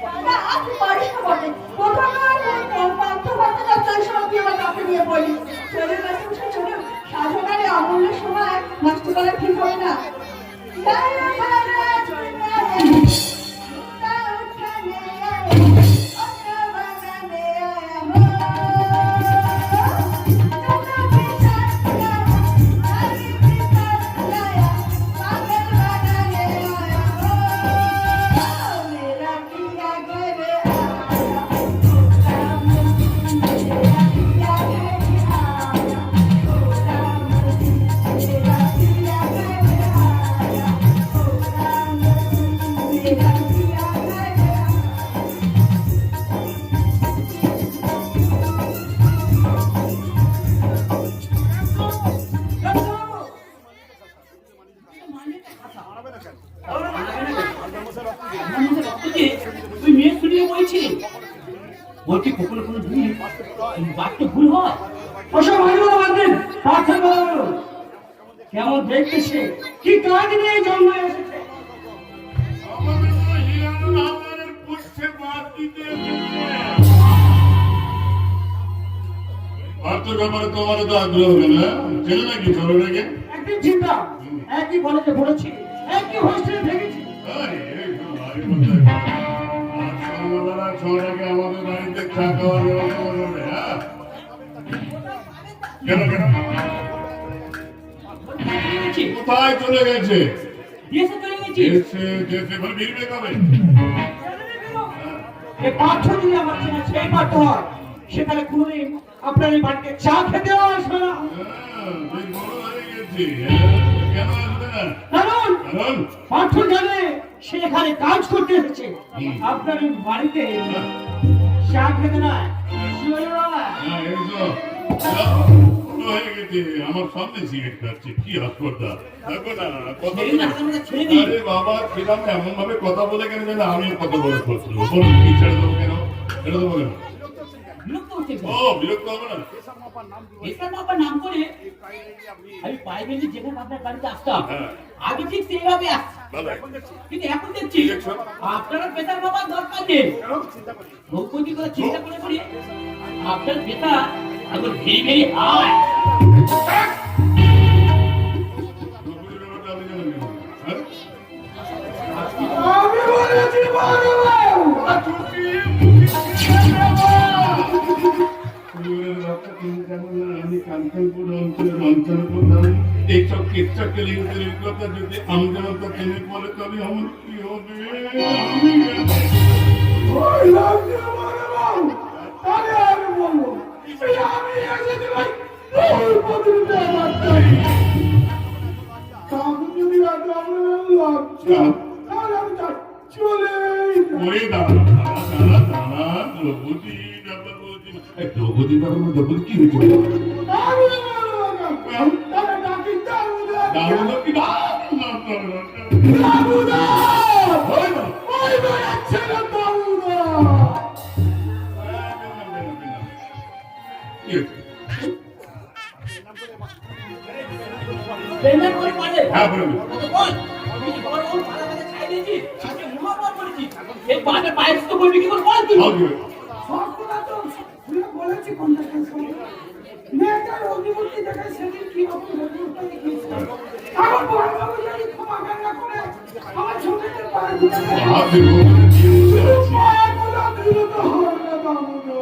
H: দাদা আপনি পারিস না বটে, কোথাকার পার্থ ভাবতে যাচ্ছে সব দিয়ে আমার কাছে নিয়ে পড়ি। চলে গেছে চলে সাধনারে অমূল্য সময় নষ্ট করা ঠিক হবে না।
C: তুই মেয়ে শুনিয়ে বলছিলি বলছি কখনো কোনো বাক্য ভুল হয়? ওসব হইল না, বাদ পাঠে বলো কেমন দেখতে সে, কি কাজ নিয়ে জন্ম এসেছে।
A: আমাদের তো হিরো বাংলার পুচ্ছে বাদ দিতে পার্থ ব্যাপারে তোমার তো আগ্রহ হবে না, ছেলে নাকি ছোট নাকি?
C: একদিন চিন্তা, একই কলেজে পড়েছি, একই হোস্টেলে থেকেছি।
A: সন্ধ্যাবেলা ছোটাকে আমাদের বাড়িতে চা খাওয়ার ব্যবস্থা করবে। হ্যাঁ কেন কেন কোথায় চলে গেছে?
C: দেশে চলে গেছি।
A: দেশে ফিরবে কবে?
C: এই পাঠ্য যদি আমার চেনা সেই পাঠ্য হয়, সেখানে কোনোদিন আপনার এই বাড়িতে চা খেতে আসবে না।
A: তুই বড় হয়ে গেছি, কেন আসবে না?
C: কারণ
A: কারণ
C: পাঠ্য জানে সে এখানে কাজ করতে এসেছে, আপনার এই বাড়িতে চা খেতে নয়।
A: হয়ে গেছে আমার সামনে সিগারেট খাচ্ছে, কি হাসপাতাল আরে বাবা ছিলাম এমন ভাবে কথা বলে কেন যেন আমি কত বড় করছিল বলুন কি ছেড়ে দেবো কেন? ছেড়ে দেবো কেন? ও বিরক্ত হবে না?
G: নাম করে আমি প্রাইভেটলি যেখানে আপনার বাড়িতে আসতাম আগে ঠিক সেইভাবে আসছি, কিন্তু এখন দেখছি আপনারা বেতার বাবার দরকার নেই। ভৌপতি করে চিন্তা করে করি আপনার বেতা এখন ভেরি ভেরি হাই।
D: আমি বলেছি বড় বাবু
A: আমি কাঞ্চনপুর অঞ্চলের অঞ্চল প্রধান। এইসব কিচ্ছা কেলিগুলির কথা যদি আমজনতা জেনে পড়ে তবে আমার কি হবে? আমি
D: ওই লাগছে বড় বাবু, তাহলে আমি বলবো আমি এসেছি ভাই তোর পদ্ধতিতে আমার চাই। তখন যদি রাখলে আমরা লাগছে তাহলে আমি চাই চলে
A: ওরে দাঁড়া দাঁড়া দাঁড়া দ্রৌপদী ব্যাপার বলছি। দ্রৌপদী ব্যাপার দ্রৌপদী কি হয়েছে?
D: আমি তাহলে ডাকি দারুদা
A: দারুদা কি
D: দারুদা ওই বেড়াচ্ছে না দারুদা।
G: বেতার করে পারে
A: হ্যাঁ বলুন
G: বল আমি কি বড় বড় পালা করে খাই দিয়েছি, আজকে মুহাম্মদ বলেছি এই বাজে পায়েস তো করবি কি করে বল তুই?
D: সবগুলা তো বলেছি কোনটা মেয়েটা রাজার অগ্নিমূর্তি দেখে সেদিন কি রকম অগ্নিমূর্তি দেখিয়েছিল। এখন বড় বাবু যদি ক্ষমা কান্না করে আমার ছোটদের পায়ে ধরে
A: আপনি ভগবানের কি বসে আছি
D: পায়েগুলো দ্রুত হবে না বাবু গো।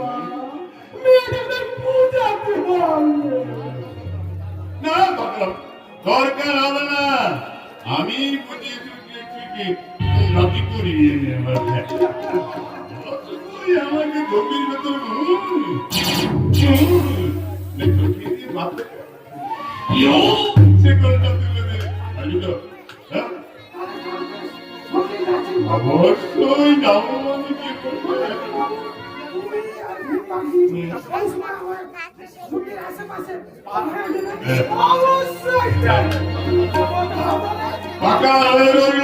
D: মেয়েদের পূজাতে হবে।
A: না দরকার হবে না আমি বুঝিয়ে রাজি করিয়ে আমাকে গভীর ভেতর সে কোনটা তুলে দে আমি তো হ্যাঁ? অবশ্যই যাবো আমি কি করবো
D: তুমি আর বাকি এই সময় আমার ছুটির আশেপাশে পাহাড় দেবে। অবশ্যই যাবো।
A: পাকা হয়ে রইল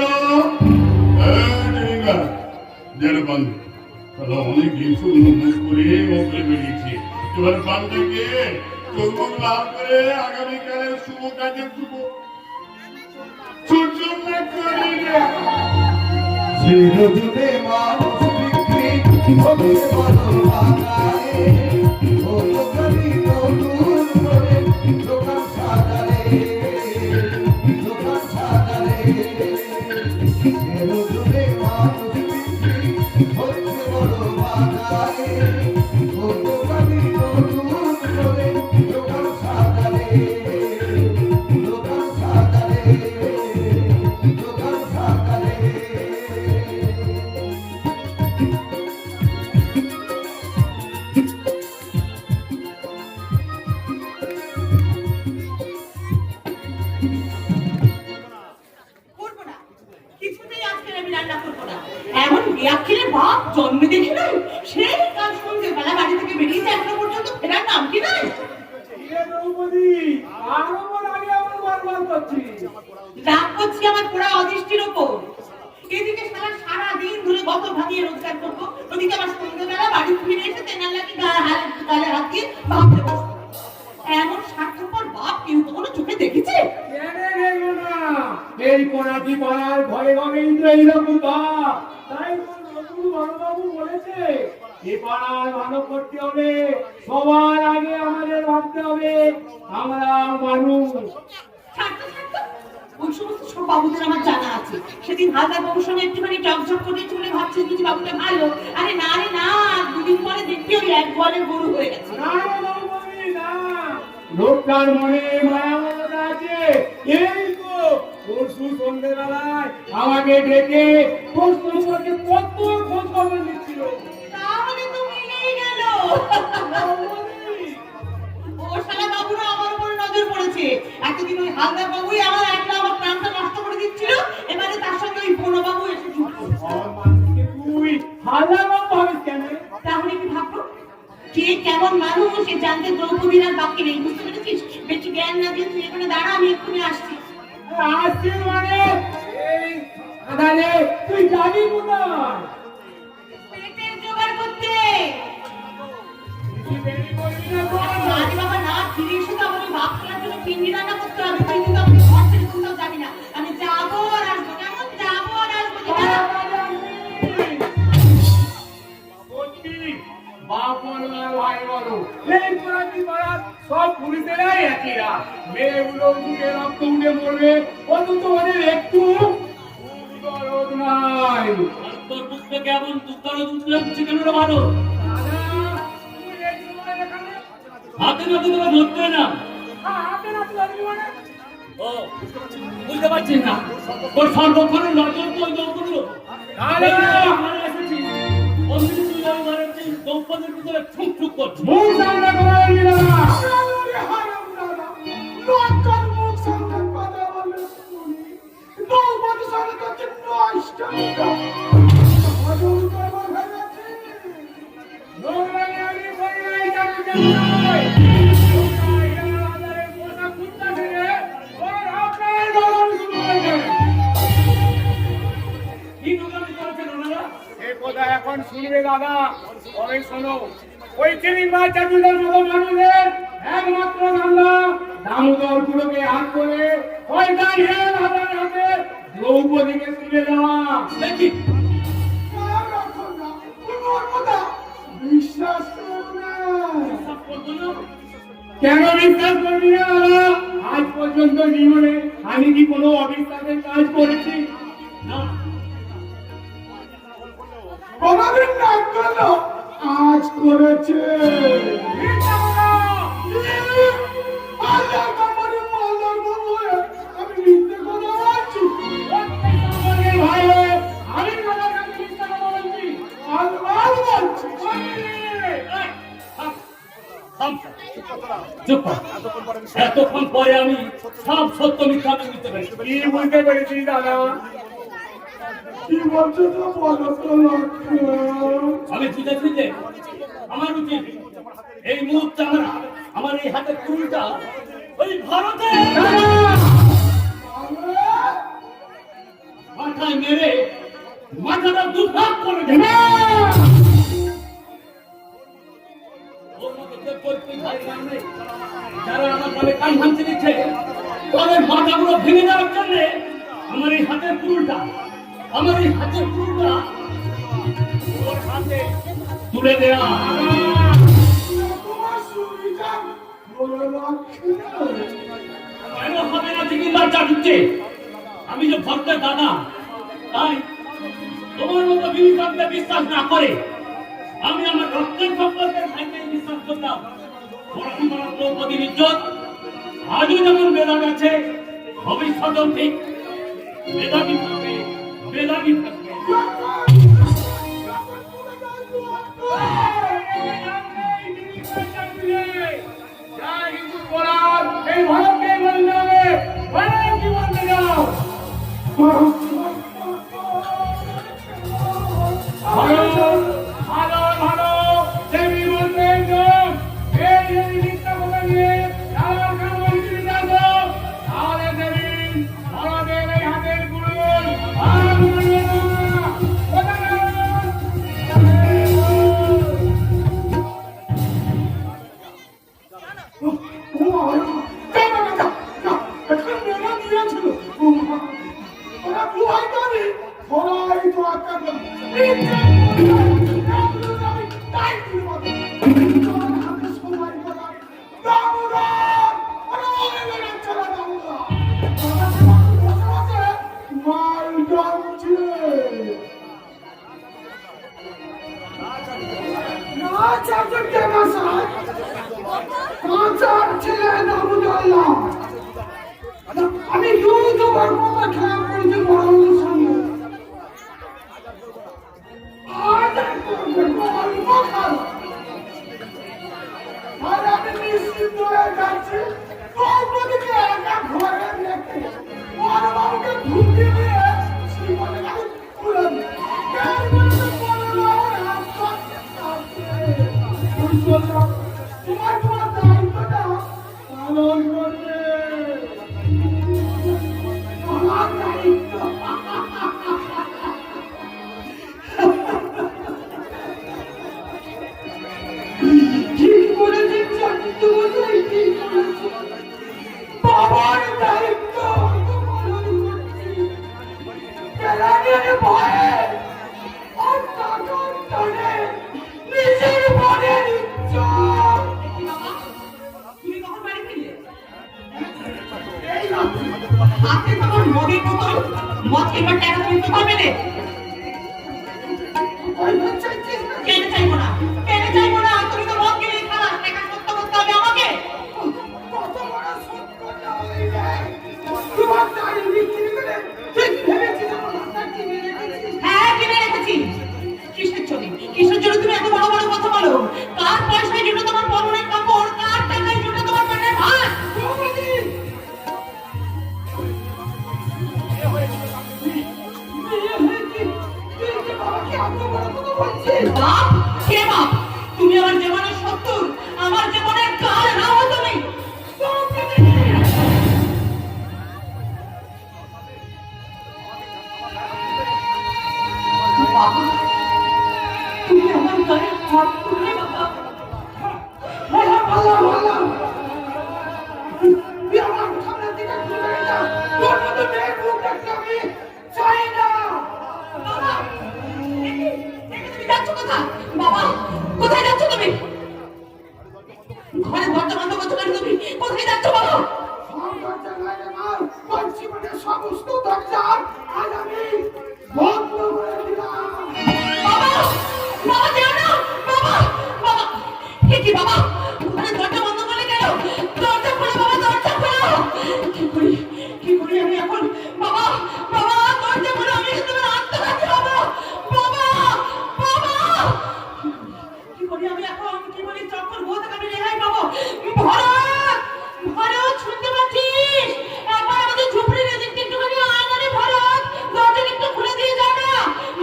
A: দেড় বন্ধ তাহলে অনেক জিনিস মুখ করে ওপরে বেরিয়েছি এবার বান্ধবকে চৌমুখ লাভ করে আগামীকালের শুভ কাজে সূচনা করিলে
E: চিরজুড়ে মানুষ বিক্রি হবে বদল বাঙালি ও লোকালি নতুন করে দোকান সাজালে চিরজুড়ে মানুষ বিক্রি হচ্ছে বদল বাঙালি ও লোকালি নতুন করে দোকান সাজালে দোকান সাজালে দোকান সাজালে
B: করবো না কিছুতেই আজকে আমি রান্না করবো না এমন বিয়াক্ষিরে বাপ জন্মে দেখি নাই সেই কাল সন্ধ্যেবেলা বাড়ি থেকে বেরিয়েছে এখনো পর্যন্ত ফেরার নাম কি নাই
D: এ দ্রৌপদী আরো আগে আমার বারবার করছি।
B: রাগ করছি আমার পোড়া অদৃষ্টির ওপর এদিকে সারা দিন ধরে গত ভাঙিয়ে রোজগার করবো ওদিকে আমার সন্ধ্যেবেলা বাড়ি ফিরে এসে তেনার লাগে গালে হাত দিয়ে ভাবতে বসবো এমন স্বার্থপর বাপ কেউ কখনো চোখে দেখেছে
D: এই কোনাটি পাড়ার ঘরে ঘরে এইরকম বাপ তাই নতুন বড়বাবু বলেছে এ পাড়ার ভালো করতে হবে সবার আগে আমাদের ভাবতে হবে আমরা মানুষ।
B: ছাড়তো ওই সমস্ত সব বাবুদের আমার জানা আছে সেদিন হালদার বাবুর সঙ্গে একটুখানি টকঝক করে চলে ভাবছিস বুঝি বাবুটা ভালো আরে না দুদিন পরে দেখবি ওই এক গোয়ালের গরু হয়ে গেছে
D: না রে বাবুমণি, না। লোকটার মনে মায়া মমতা আছে এই তো পরশু সন্ধ্যেবেলায় আমাকে ডেকে প্রশ্ন করে কত খোঁজ খবর নিচ্ছিল।
B: তাহলে তো মিলেই গেল ও শালা বাবুরা আমার উপর নজর পড়েছে এতদিন ওই হালদার বাবুই আমার একলা আমার প্রাণটা নষ্ট করে দিচ্ছিল এবারে তার সঙ্গে ওই বড় বাবু এসে জুটলো
D: আমার মানুষকে তুই হাজার ভাবিস কেন?
B: তাহলে কি ভাববো কে কেমন মানুষ সে জানতে দ্রৌপদীর আর বাকি নেই বুঝতে পেরেছিস বেশি জ্ঞান না দিয়ে তুই এখানে দাঁড়া আমি এক্ষুনি আসছি
D: আসছিস মানে এই আদারে তুই যাবি কোথায়?
B: পেটের জোগাড় করতে
D: বেশি দেরি করবি না তো।
B: না রে বাবা না ফিরে এসে তো আমার ওই বাপ খেলার জন্য পিন্ডি রান্না করতে হবে তুই কিন্তু আমাকে ঘর ছেড়ে কোথাও যাবি না আমি যাবো আর আসবো কেমন যাবো আর আসবো ঠিক আছে?
D: সত্যি, বাপ বলো আর ভাই বলো, এই পুরানি পাড়ার সব পুলিশেরাই একই রাত। মেয়েগুলো উঠে রক্ত উঠে মরবে, অথচ ওদের একটু দরদ নাই।
C: তোর বুঝতে কেমন দুঃখারো দুঃখে বুঝে কেন রে ভালো
D: দাদা, তুই এই সময় এখানে?
C: হাতে নাতে তোকে ধরতে না
D: হাতে নাতে ধরবি মানে?
C: ও বুঝতে পারছিস না ওর সর্বক্ষণের নজর তো ওই দৌপদীর
D: দাদা!
C: এসেছি অমনি তুই আমি মারাচ্ছি দৌপদের ভিতরে ঠুক ঠুক করছি
D: মুখ সামনে কথা বলবি না। আরে হারাম দাদা, নক্কার মুখ সামনে কথা বললে শুনি। দ্রৌপদীর সঙ্গে তোর যে নষ্ট হলো। অজল করবার হয়ে গেছে। নোংরামি আমি করি নাই, জানি জানি নয়। তোমরা এখানে রাজারের পোশাক খুঁজতে ছেড়ে ওর আপনার দলন শুরু হয়ে গেছে।
C: কি নোংরামি করেছেন ওনারা
D: এ কথা এখন শুনবে দাদা, তবে শোনো। ওই চিনিমার চাটুদের মতো মানুষের একমাত্র ধান্দা দামোদর গুলোকে হাত করে ওই দাঁড়িয়ে রাজার হাতে দ্রৌপদীকে তুলে দেওয়া।
C: দেখি
D: বিশ্বাস করো না।
C: সব করতো না
D: কেন বিশ্বাস করবি না বাবা? আজ পর্যন্ত জীবনে আমি কি কোনো অবিশ্বাসের কাজ করেছি? না। কোনদিন না করলো, আজ করেছে। মিথ্যা বলো! আল্লাহ বাবারে মাওলার বাবা, আমি মিথ্যে কথা বলছি। প্রত্যেক ভাই হয়ে আমি বাবার কাছে মিথ্যা কথা বলছি। আল্লাহ বলছি।
C: চুপ কর। এতক্ষণ পরে আমি সব সত্য মিথ্যা বুঝতে পেরেছি।
D: কি বুঝতে পেরেছি দাদা? কি বলছো তো বলো তো লক্ষণ।
C: আমি বুঝেছি যে আমার উচিত এই মুহূর্তে আমার এই হাতের কুড়িটা ওই ভারতে মাথায় মেরে মাথাটা দুভাগ করে দেবে। ওর মতো যে কর্তৃক ভাই সামনে যারা আমার নামে কান ভাঙতে দিচ্ছে তাদের মাথাগুলো ভেঙে দেওয়ার জন্য আমার এই হাতের কুড়িটা ওর হাতে তুলে দেয়া।
D: তোমার সুবিধা বলো লক্ষণ।
C: কেন হবে না থেকে লজ্জা দিচ্ছে? আমি যে ভক্তের দাদা, তাই তোমার মতো বিবিধকে বিশ্বাস না করে আমি আমার রক্তের সম্পর্কের ভাইকে বিশ্বাস করতাম। পড়াশোনার দ্রৌপদীর ইজ্জত আজও যেমন বেদাগ আছে, ভবিষ্যতেও ঠিক বেদাগই থাকবে।
D: এই ভারতকে বলতে হবে, ভারত কি বলতে যাও? ভালো ভালো দেবী বলতে এই দেবী মিথ্যা কথা নিয়ে লালার কান বলতে যাবো, তাহলে দেবী ভারতের এই হাতের গুরু আর মানবে না। কথা না। আমি তোমার কথা খেলা করেছি বড় সঙ্গে আজ আর আমি নিশ্চিত হয়ে যাচ্ছি দ্রৌপদীকে একা ঘরে রেখে বড় বাবুকে ঢুকে দিয়ে জীবনে আমি খুলে তোমার তোমার দায়িত্বটা পালন করবে। আমার দায়িত্ব ঠিক বলেছেন সত্যি ঠিক বলেছেন। বাবার দায়িত্ব পালন করছি। কেরানির ভয়ে আর টাকার টানে নিজের মনের ইচ্ছা।
B: তুমি কখন বাড়ি ফিরলে?
D: এই না
B: হাতে তোমার মদের বোতল, মদ কিংবা টাকা তুমি কোথায় পেলে? কেন চাইবো না? তুমি তো মদ কিনে খাওয়া, টাকা সত্য করতে হবে আমাকে।
D: কত বড় সত্যটা হইলে তোমার দাড়ি বিক্রি করে ঠিক ভেবেছিস আমার হাতটা কিনে রেখেছিস।
B: হ্যাঁ, কিনে রেখেছি। কিসের জন্য তুমি এত বড় বড় কথা বলো? কার পয়সায় জুটো তোমার পরনের কাপড়, কার টাকায় জুটো তোমার পেটের ভাত?
D: দ্রৌপদী! বিয়ে হয়েছে
B: কি করি আমি এখন? বাবা বাবা দরজা খোলো, আমি তোমার আত্মঘাতী হব। বাবা বাবা কি করি আমি এখন? কি বলি চক্কর বউ থেকে আমি রেহাই পাবো? ভরত ভরত শুনতে পাচ্ছিস? একবার আমাদের ঝুপড়ির এদিকটা একটুখানি আয় না রে ভরত, দরজাটা একটু খুলে দিয়ে যা না।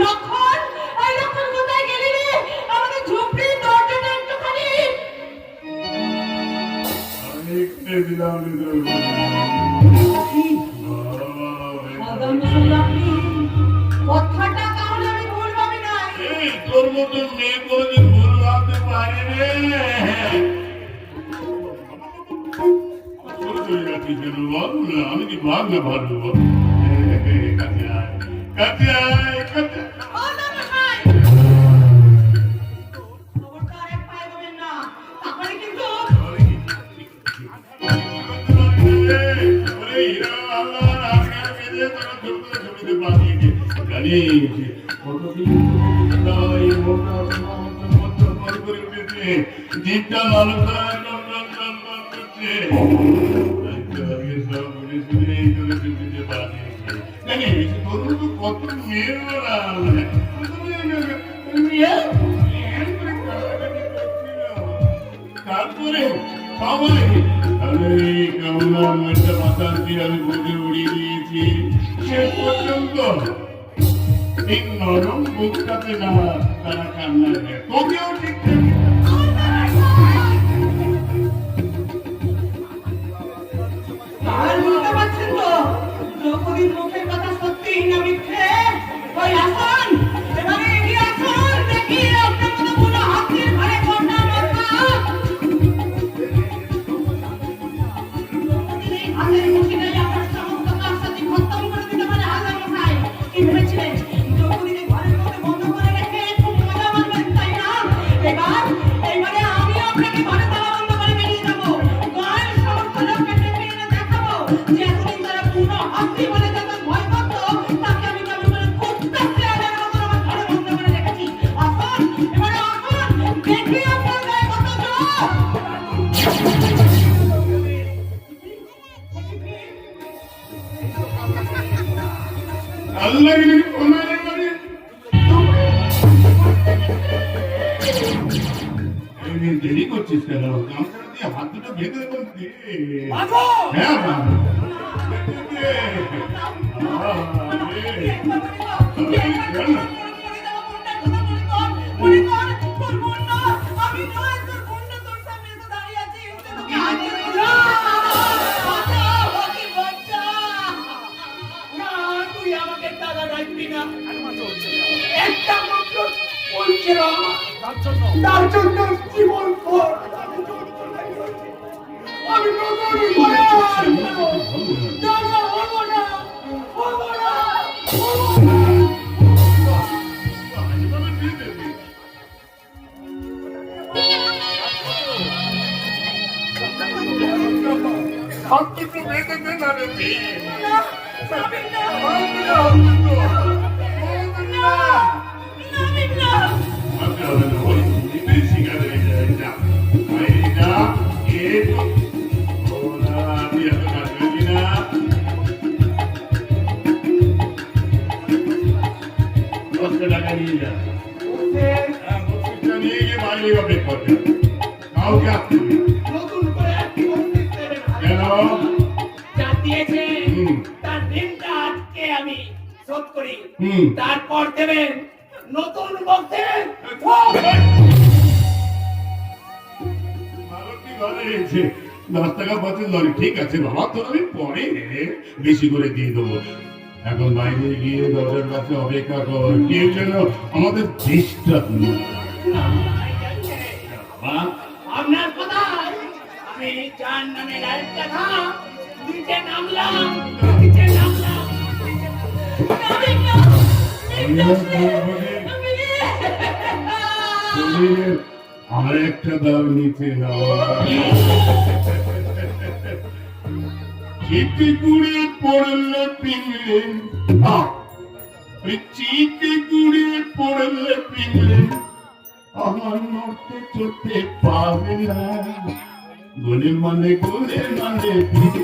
B: লক্ষণ, এই লক্ষণ কোথায় গেলি রে? আমাদের ঝুপড়ির দরজাটা একটুখানি।
A: অনেকটা দিলাম
B: কথাটা তাহলে আমি ভুল ভাবি নাই।
A: এই তোর মতো মেয়ে কোনোদিন ভুল ভাবতে পারে রে। চলে যাচ্ছি কেন বল না, আমি কি ভাগ না ভালো বল। কাছে আয় কাছে আয় কাছে আয়।
B: ও দাদাভাই, খবরদার এক পায়ে দেবেন না, তাহলে কিন্তু
A: কত মেয়ে তারপরে সবাই কেমন একটা মাথার দিয়ে আমি বুঝে উড়িয়ে দিয়েছি শেষ পর্যন্ত এই নরম বুকটাতে না তারা কান্না দেয়। তোকেও ঠিক
B: আর বুঝতে পারছেন তো দ্রৌপদীর মুখের কথা সত্যি না মিথ্যে? ওই আসুন, এবারে এগিয়ে আসুন, দেখি আপনার মতো কোনো হাতির ঘরে কন্যা মাথা। দ্রৌপদীর এই হাতের মুঠিটাই আপনার সমস্ত কাজ সাথে খতম করে দিতে পারে হাজার মশাই। কি ভেবেছিলেন দ্রৌপদীকে ঘরের মধ্যে বন্ধ করে রেখে খুব মজা মারবেন, তাই না? এইবারে আমি আপনাকে ঘরে তালা বন্ধ করে বেরিয়ে যাবো। গায়ের সমস্ত লোককে ডেকে এনে দেখাবো যে এতদিন তারা পুরো হাতি বলে যাদের ভয় করতো, তাকে আমি কেমন করে কুত্তা শেয়ালের মতো আমার ঘরে বন্ধ করে রেখেছি। আসুন, এবারে আসুন, দেখি আপনার গায়ে কত জোর।
A: আল্লাহ কোনারে মানে দেরি করছিস কেন? গামছাটা দিয়ে হাত দুটো বেঁধে দেবেন। হ্যাঁ বাবু
C: না, তুই আমাকে দাদা ডাকবি না। একটা মাত্র বোন ছিল আমার। তার জন্য জীবন ভর আমি নতুন করে দাদা হবো না, হবো না, হবো না।
A: সব কিছু বেঁধে দেন আরে টাকা নিয়ে যা, নিয়ে গিয়ে বাইরে অপেক্ষা করবে, কাউকে আসতে দিবি না।
C: নতুন করে একটি বক্তৃতা দেবেন।
A: কেন?
C: যা দিয়েছে
A: হুম।
C: তার ঋণটা আজকে আমি শোধ করি।
A: হুম।
C: তারপর দেবেন নতুন বক্তৃতা।
A: ভালো কি ঘরে এসে 10 টাকা বছর ধরে ঠিক আছে বাবা, তো আমি পরে বেশি করে দিয়ে দেবো। এখন বাইরে গিয়ে দরজার কাছে অপেক্ষা কর, কেউ যেন আমাদের ডিস্টার্ব না করে। বাবা
C: আপনার কথায় আমি যার নামে লাইটটা থাম নিচে নামলাম, নিচে নামলাম।
A: আর একটা দাও নিচে নাও। চিঠি কুড়িয়ে পড়লে পিংলে, চিঠি কুড়িয়ে পড়লে পিংলে আমার মরতে চলতে পাবে না। গোলে মানে পিঠে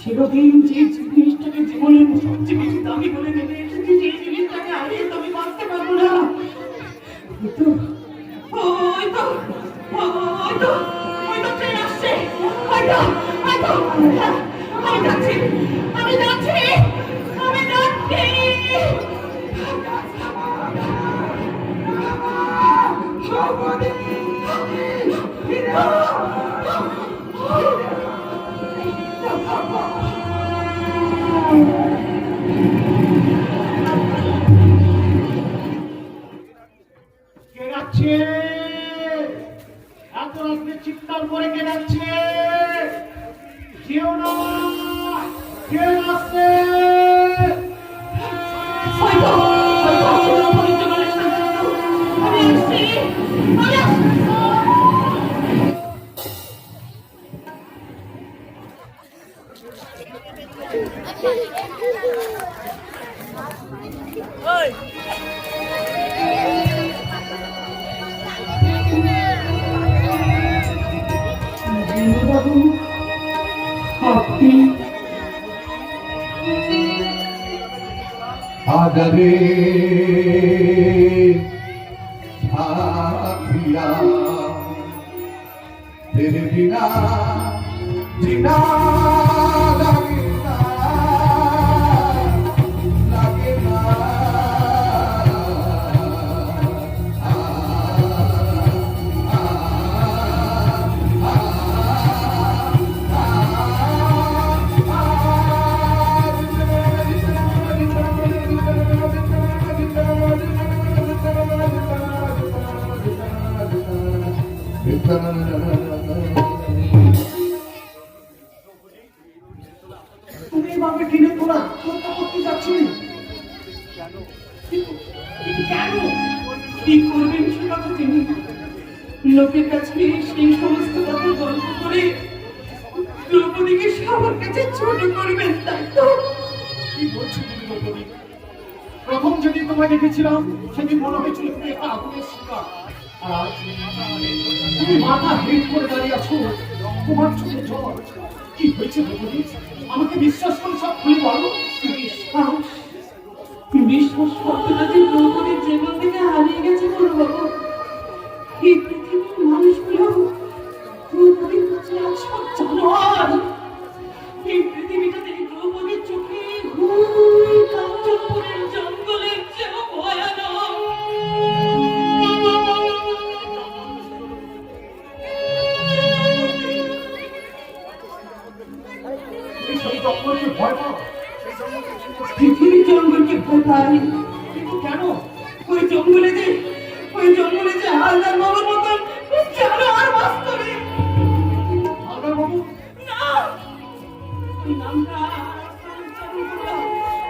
B: চিরদিন যে জিনিসটাকে জীবনের সবচেয়ে বেশি দামি বলে নেবে এসেছি, সেই জিনিসটাকে হারিয়ে তো আমি বাঁচতে পারবো না। ওই তো ওই তো ওই তো ওই তো ট্রেন আসছে। ওই তো ওই তো আমি যাচ্ছি, আমি যাচ্ছি, আমি যাচ্ছি।
D: কে যাচ্ছে? এত রাত্রে চিৎকার করে কে যাচ্ছে? যেও না, কে যাচ্ছে?
B: হয়তো হয়তো আসছে দ্রৌপদী চলে এসেছে। আমি আসছি, আমি আসছি। বাবু, আপনি
E: আদরে সাথিয়া তেরে বিনা জিনা লাগে না, লাগে না।
D: তুমি বাবা কিনে তোলা হত্যা করতে যাচ্ছিলে
B: কেন? কি করবেন সেটা তো তিনি লোকের কাছে সেই সমস্ত কথা গল্প করে দ্রৌপদীকে সবার কাছে ছোট করবেন, তাই তো?
D: কি বলছো তুমি দ্রৌপদী? প্রথম যেদিন তোমায় দেখেছিলাম সেদিন মনে হয়েছিল তুমি একটা আগুনের শিকার, আর আজ তুমি মাথা হেট করে দাঁড়িয়ে আছো, তোমার চোখে জল। কি হয়েছে দ্রৌপদী? আমাকে বিশ্বাস করে সব খুলে বলো।
B: বিশ্বাস বিশ্বাস কতটা যে দ্রৌপদীর জীবন থেকে হারিয়ে গেছে বড় বাবু। এই পৃথিবীর মানুষগুলো দ্রৌপদীর কাছে আজ সব জানোয়ার। এই পৃথিবীটাতে দ্রৌপদীর চোখে ঘুর কাঞ্চনপুরের জঙ্গলের চেয়েও ভয়ানক।
D: এই সেই জঙ্গলকে ভয় পাও?
B: পৃথিবীর জঙ্গলকে ভয় পাই,
D: কিন্তু কেন?
B: ওই জঙ্গলে যে হালদার বাবার মতন জানোয়ার বাস করে।
D: হালদার বাবু?
B: না, ওই নামটা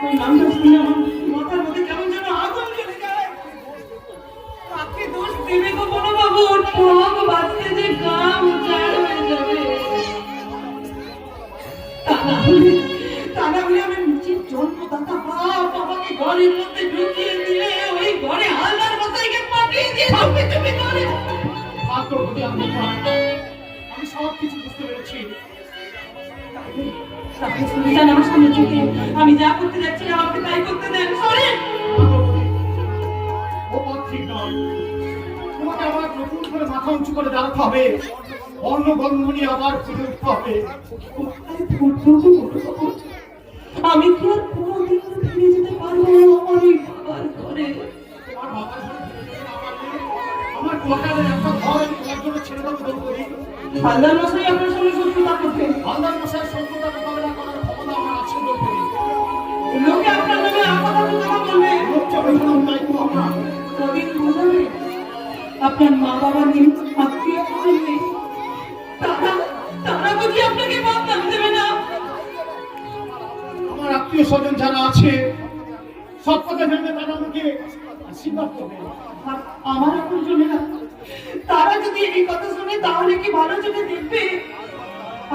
B: ওই নামটা শুনে আমার মাথার মধ্যে কেমন যেন আগুন জ্বলে যায়। কাকে দোষ দেবে গো বড় বাবু? ঠক বাঁচতে যে গা উজাড় হয়ে যাবে। তা না হলে আমি নিজের জন্মদাতা বাপ আমাকে ঘরের মধ্যে ঢুকিয়ে দিয়ে ওই ঘরে হালদার মশাইকে পাঠিয়ে দিয়ে চুপি করে।
D: হাত দ্রৌপদী, আমি সব কিছু বুঝতে পেরেছি।
B: তাহলে শুনে যান আমার সামনে থেকে। আমি যা করতে যাচ্ছিলাম আমাকে তাই করতে দেন। সরেন।
D: ও পথ ঠিক নয়। তোমাকে আবার নতুন করে মাথা উঁচু করে দাঁড়াতে হবে, অন্য গন্ধ নিয়ে আবার ফুটে উঠতে হবে।
B: কোথায় ফুটবো গো বড় বাবু? আমি কি আর কোনোদিন ফিরে যেতে পারবো আমার ওই বাবার ঘরে?
D: তোমার বাবার ঘরে ফিরে যেতে না পারলে আমার কোয়ার্টারের একটা ঘর আমি তোমার জন্য ছেড়ে দেবো দ্রৌপদী।
B: হালদার মশাই আপনার সঙ্গে শত্রুতা করবে।
D: হালদার মশাই শত্রুতা মোকাবেলা করার ক্ষমতা আমার আছে দ্রৌপদী।
B: লোকে আপনার নামে কথা বলবে।
D: লোক চলে গেলাম তাই তো আমরা।
B: কদিন বোঝাবে আপনার মা বাবা নেই, আত্মীয় স্বজন নেই, তারা বুঝি আপনাকে বদনাম দেবে না?
D: আমার আত্মীয় স্বজন যারা আছে সব কথা জানলে তারা আমাকে আশীর্বাদ করবে।
B: আর আমার আপন জনেরা তারা যদি এই কথা শুনে তাহলে কি ভালো চোখে দেখবে?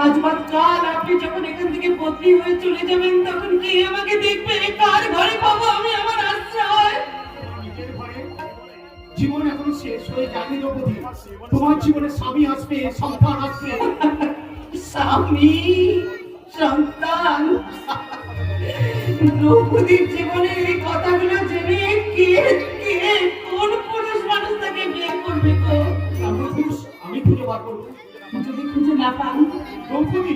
B: আজ বাদ কাল আপনি যখন এখান থেকে বদলি হয়ে চলে যাবেন তখন কে আমাকে দেখবে? কার ঘরে পাবো আমি আমার আশ্রয়?
D: নিজের ঘরে জীবন এখনো শেষ হয়ে যায়নি দ্রৌপদী। তোমার জীবনে স্বামী আসবে, সন্তান আসবে।
B: স্বামী সন্তান। দ্রৌপদীর জীবনের এই কথাগুলো জেনে কে কে কোন পুরুষ মানুষ তাকে বিয়ে করবে গো?
D: আমি খুঁজে বার করবো।
B: যদি খুঁজে না পান
D: দ্রৌপদী,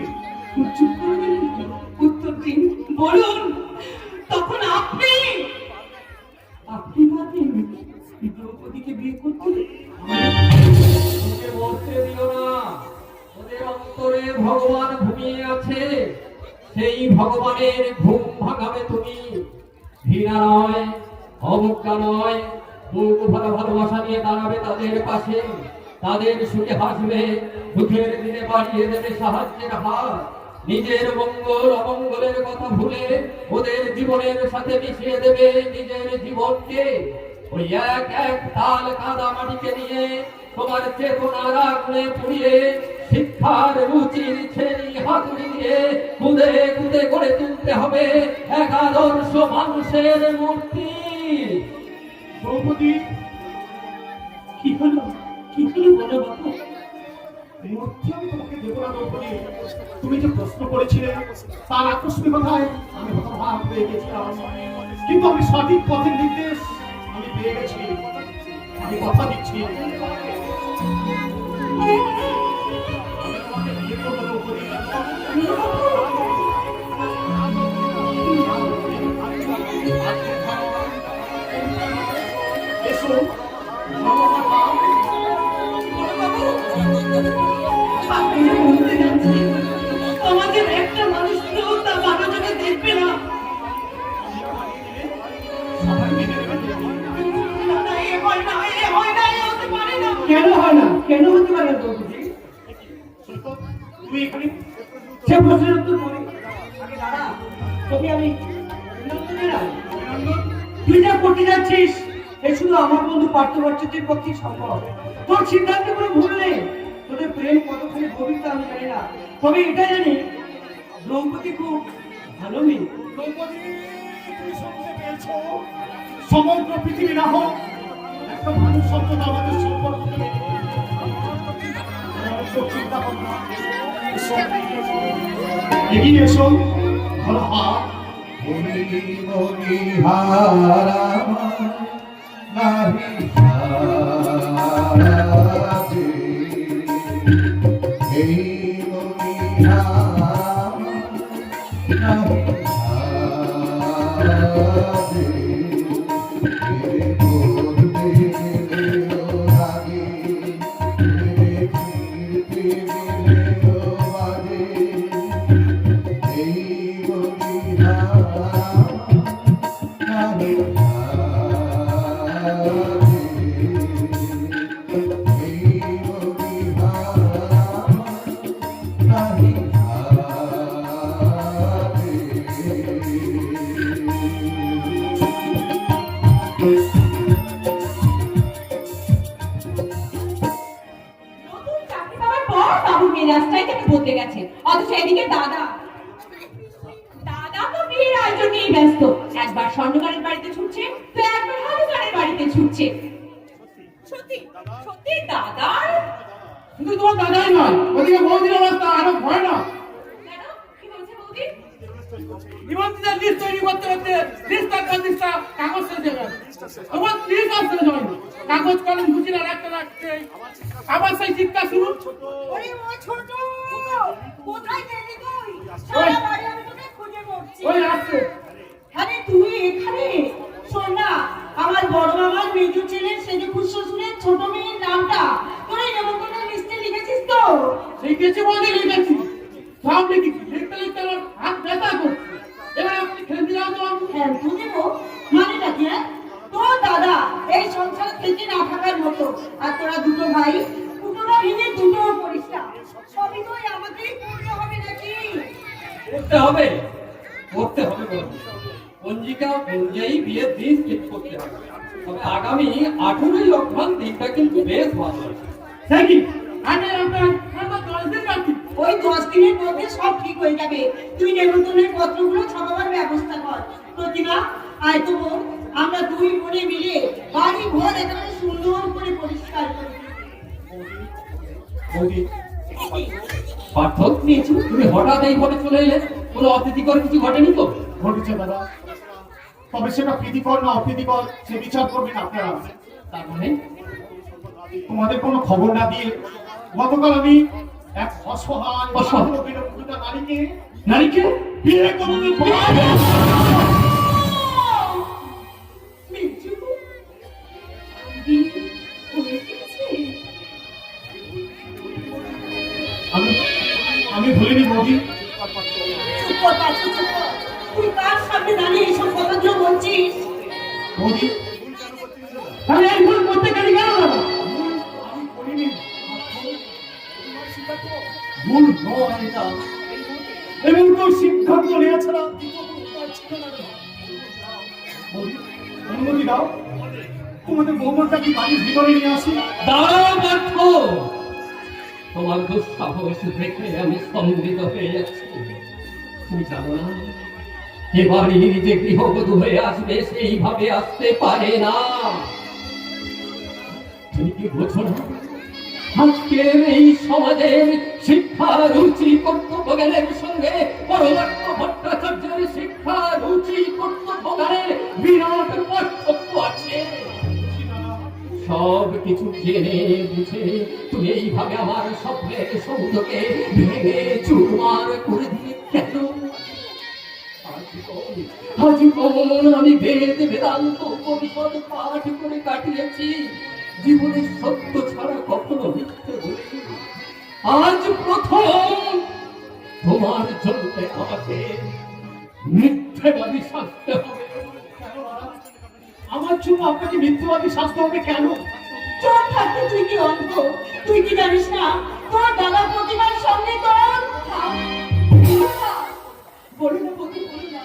B: চুপ করে গেলেন কেন? উত্তর দিন, বলুন। তখন আপনি পারবেন দ্রৌপদীকে বিয়ে করতে?
G: ওকে বলতে দিও না। ওদের অন্তরে ভগবান ঘুমিয়ে আছে, সেই ভগবানের ঘুম ভাঙাবে তুমি। ঘৃণা নয়, অবজ্ঞা নয়, বুক ভরা ভালোবাসা নিয়ে দাঁড়াবে তাদের পাশে, তাদের সুখে হাসবে, দুঃখের দিনে বাড়িয়ে দেবে সাহায্যের হাত। নিজের মঙ্গল অমঙ্গলের কথা ভুলে ওদের জীবনের সাথে মিশিয়ে দেবে নিজের জীবনকে। ওই এক এক তাল কাদা মাটিকে নিয়ে তোমার চেতনার আগুনে পুড়িয়ে শিক্ষার রুচির ছেনি হাতুড়ি দিয়ে কুদে কুদে করে তুলতে হবে এক আদর্শ মানুষের মূর্তি।
D: দ্রৌপদী,
B: কি হলো? কি হলো বলো বাবু?
D: মূর্তি আমি তোমাকে দেবো না দ্রৌপদী। তুমি যে প্রশ্ন করেছিলে তার আকস্মিকতায় আমি হতভাগ হয়ে গেছিলাম, কিন্তু আমি সঠিক পথের নির্দেশ আমি পেয়ে গেছি। আমি কথা দিচ্ছি, আমি তোমাকে বিয়ে করবো দ্রৌপদী। এসো,
B: আপনি যে বলতে যাচ্ছেন আমাদের একটা মানুষকেও তা ভালো চোখে দেখবে না।
D: সবাই মেনে নেবে।
B: না, না, এ হয় না, এ হয় না, এ হতে পারে না।
C: কেন হয় না? কেন হতে পারে না দ্রৌপদী?
D: তুমি এখানে
C: সে প্রশ্নের উত্তর পরে। আগে দাঁড়া, তোকে আমি অভিনন্দন জানাই। তুই যা করতে যাচ্ছিস এ শুধু আমার বন্ধু পার্থবর্চের পক্ষে সম্ভব। তোর সিদ্ধান্তে কোনো ভুল নেই। তোদের প্রেম কতখানি গভীর তা আমি জানি না, তবে এটা জানি দ্রৌপদী খুব ভালো মেয়ে।
D: দ্রৌপদী, তুমি শুনতে পেয়েছো? সমগ্র পৃথিবী না হোক, একটা মানুষ শব্দটা আমাদের সম্পর্ক চিন্তা ভাবনা এগিয়ে এসো, ভালো হাত।
E: মনি মনি হারা নাহি সাজে, এই মনি হারা নাহি সাজে, এ করতে গেলেও লাগে, এ ফিরতে গেলেও বাজে, এই মনি হারা নাহি সাজে, এই মনি হারা নাহি
F: নতুন চাকরি পাওয়ার পর বাবুর মেজাজটাই কেন বদলে গেছে। অথচ এদিকে দাদা তো বিয়ের আয়োজন নিয়ে ব্যস্ত। একবার স্বর্ণকারের বাড়িতে ছুটছে, তো একবার হালুকারের বাড়িতে ছুটছে। সত্যি সত্যি দাদার
C: শুধু তোমার দাদাই নয়, ওদিকে বৌদির অবস্থা আরো ভয়ানক।
F: কেন? কি বলছে বৌদি?
C: নিমন্ত্রিতের লিস্ট তৈরি করতে করতে লিস্টটা কাগজ শেষ হয়ে গেল। তোমার লিস্ট আসতে যাবে না, কাগজ কলম গুছিয়ে রাখতে রাখতে আবার সেই চিৎকার শুরু।
F: ওরে ও ছোট, কোথায় গেলি তুই? সারা বাড়ি আমি তোকে খুঁজে মরছি।
C: ওই আসছে।
F: আরে তুই এখানে? শোন না, আমার বড় মামার মেজো ছেলের সেজে শ্বশুরের ছোট মেয়ের নামটা তোর এই নেমন্তন্ন লিস্টে লিখেছিস তো?
C: লিখেছি বলতে লিখেছি, সব লিখেছি। লিখতে লিখতে আমার হাত ব্যথা করছে। এবার আপনি খেলে দিলাম তো আমি।
F: হ্যাঁ তুই দেবো মানেটা কি? হ্যাঁ তোর দাদা এই সংসার থেকে না থাকার মতো, আর তোরা দুটো ভাই দুটোটা ভেঙে দুটো করিস না। সবই তো আমাকেই করতে হবে নাকি?
G: করতে হবে, করতে হবে বলবো। পঞ্জিকা অনুযায়ী বিয়ের দিন ঠিক করতে হবে। তবে আগামী 18ই অগ্রহায়ণ দিনটা কিন্তু বেশ ভালো আছে।
C: সে কি? আগে আপনার 10 দিন বাকি।
F: ওই 10 দিনের মধ্যে সব ঠিক হয়ে যাবে। তুই নেমন্তন্নের পত্রগুলো ছাপাবার ব্যবস্থা কর। প্রতিমা, আয় তো বোন, আমরা দুই বোনে মিলে বাড়ি ঘর একেবারে সুন্দর করে পরিষ্কার করি।
G: বৌদি, পার্থ, তুমি হঠাৎ এইভাবে চলে এলে, কোনো অপ্রীতিকর কিছু ঘটেনি তো?
D: ঘটেছে দাদা, তবে সেটা প্রীতিকর না অপ্রীতিকর সে বিচার করবেন আপনারা।
G: তার মানে
D: তোমাদের কোনো খবর না দিয়ে গতকাল আমি এক অসহায়
G: অসহায়?
D: বিরক্তিটা নারীকে
G: নারীকে
D: বিয়ে করতে
B: মিঠু, বিয়ে হয়ে গেছে?
D: আমি ভুলিনি বৌদি।
F: চুপ কর পার্থ, চুপ কর। তুই কার সামনে দাঁড়িয়ে এইসব কথাগুলো বলছিস?
D: বৌদি
C: তাহলে এই ভুল করতে গেলি কেন দাদা?
D: আমি করিনি, ভুল নয় এটা, এবং তোর সিদ্ধান্ত নেওয়া ছাড়া দ্বিতীয় কোনো উপায় ছিল না রে। বৌদি, অনুমতি দাও, তোমাদের বৌমাটা কি বাড়ির ভিতরে নিয়ে আসি?
G: দাঁড়াও পার্থ, তোমার দুঃসাহস দেখে আমি স্তম্ভিত হয়ে যাচ্ছি। তুমি জানো না, এ বাড়ির যে গৃহবধূ হয়ে আসবে সেইভাবে আসতে পারে না। তুমি কি বোঝো না, আজকের এই সমাজের শিক্ষা রুচি কর্তব্য জ্ঞানের সঙ্গে পরমাত্ম ভট্টাচার্যের শিক্ষা রুচি কর্তব্য জ্ঞানের বিরাট পার্থক্য আছে। সব কিছু জেনে বুঝে তুমি এইভাবে আমার স্বপ্নের সৌধকে ভেঙে চুরমার করে দিলে কেন? আজীবন আমি বেদ বেদান্ত উপনিষদ পাঠ করে কাটিয়েছি, জীবনের সত্য ছাড়া কখনো মিথ্যে বলিনি। আজ প্রথম তোমার জন্য আমাকে মিথ্যেবাদী শাস্তি হবে।
D: আমার জন্য আপনাকে মিথ্যাবাদী শাস্তি হবে কেন?
F: চোখ থাকতে তুই কি অন্ধ? তুই কি জানিস না তোর দাদা প্রতিমার সামনে তোর বলো না বন্ধু, বলো না।